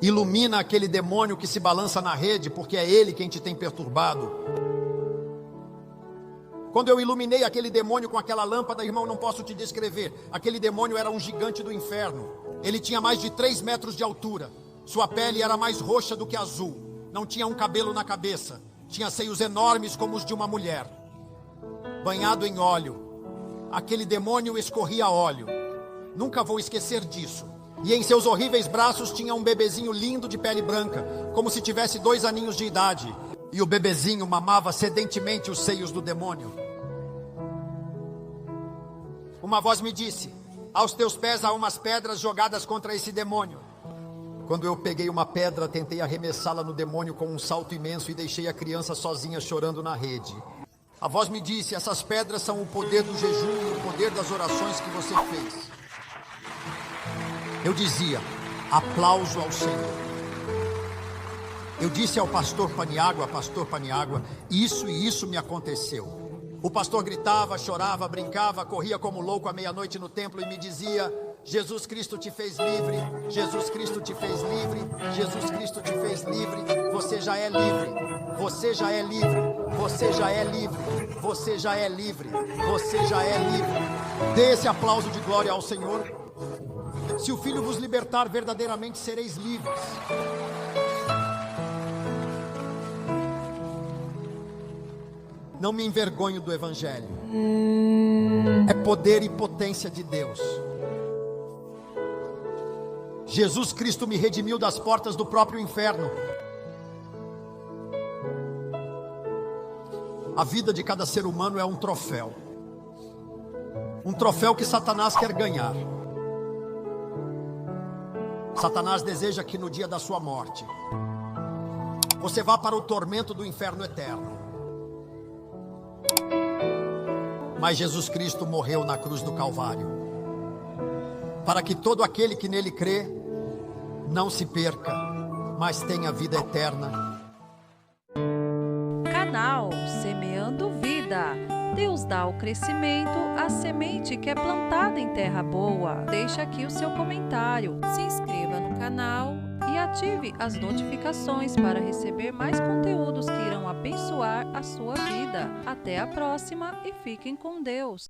Ilumina aquele demônio que se balança na rede, porque é ele quem te tem perturbado. Quando eu iluminei aquele demônio com aquela lâmpada, irmão, não posso te descrever. Aquele demônio era um gigante do inferno. Ele tinha mais de 3 metros de altura. Sua pele era mais roxa do que azul. Não tinha um cabelo na cabeça. Tinha seios enormes como os de uma mulher. Banhado em óleo. Aquele demônio escorria óleo. Nunca vou esquecer disso. E em seus horríveis braços tinha um bebezinho lindo de pele branca, como se tivesse 2 aninhos de idade. E o bebezinho mamava sedentemente os seios do demônio. Uma voz me disse: aos teus pés há umas pedras jogadas contra esse demônio. Quando eu peguei uma pedra, tentei arremessá-la no demônio com um salto imenso e deixei a criança sozinha chorando na rede. A voz me disse: essas pedras são o poder do jejum e o poder das orações que você fez. Eu dizia: aplauso ao Senhor. Eu disse ao pastor Paniagua, isso e isso me aconteceu. O pastor gritava, chorava, brincava, corria como louco à meia-noite no templo e me dizia: Jesus Cristo te fez livre, Jesus Cristo te fez livre, Jesus Cristo te fez livre, você já é livre, você já é livre, você já é livre, você já é livre, você já é livre. Dê esse aplauso de glória ao Senhor. Se o Filho vos libertar, verdadeiramente sereis livres. Não me envergonho do Evangelho. É poder e potência de Deus. Jesus Cristo me redimiu das portas do próprio inferno. A vida de cada ser humano é um troféu. Um troféu que Satanás quer ganhar. Satanás deseja que no dia da sua morte você vá para o tormento do inferno eterno. Mas Jesus Cristo morreu na cruz do Calvário, para que todo aquele que nele crê não se perca, mas tenha vida eterna. Canal Semeando Vida. Deus dá o crescimento à semente que é plantada em terra boa. Deixa aqui o seu comentário, se inscreva no canal e ative as notificações para receber mais conteúdos que irão abençoar a sua vida. Até a próxima e fiquem com Deus.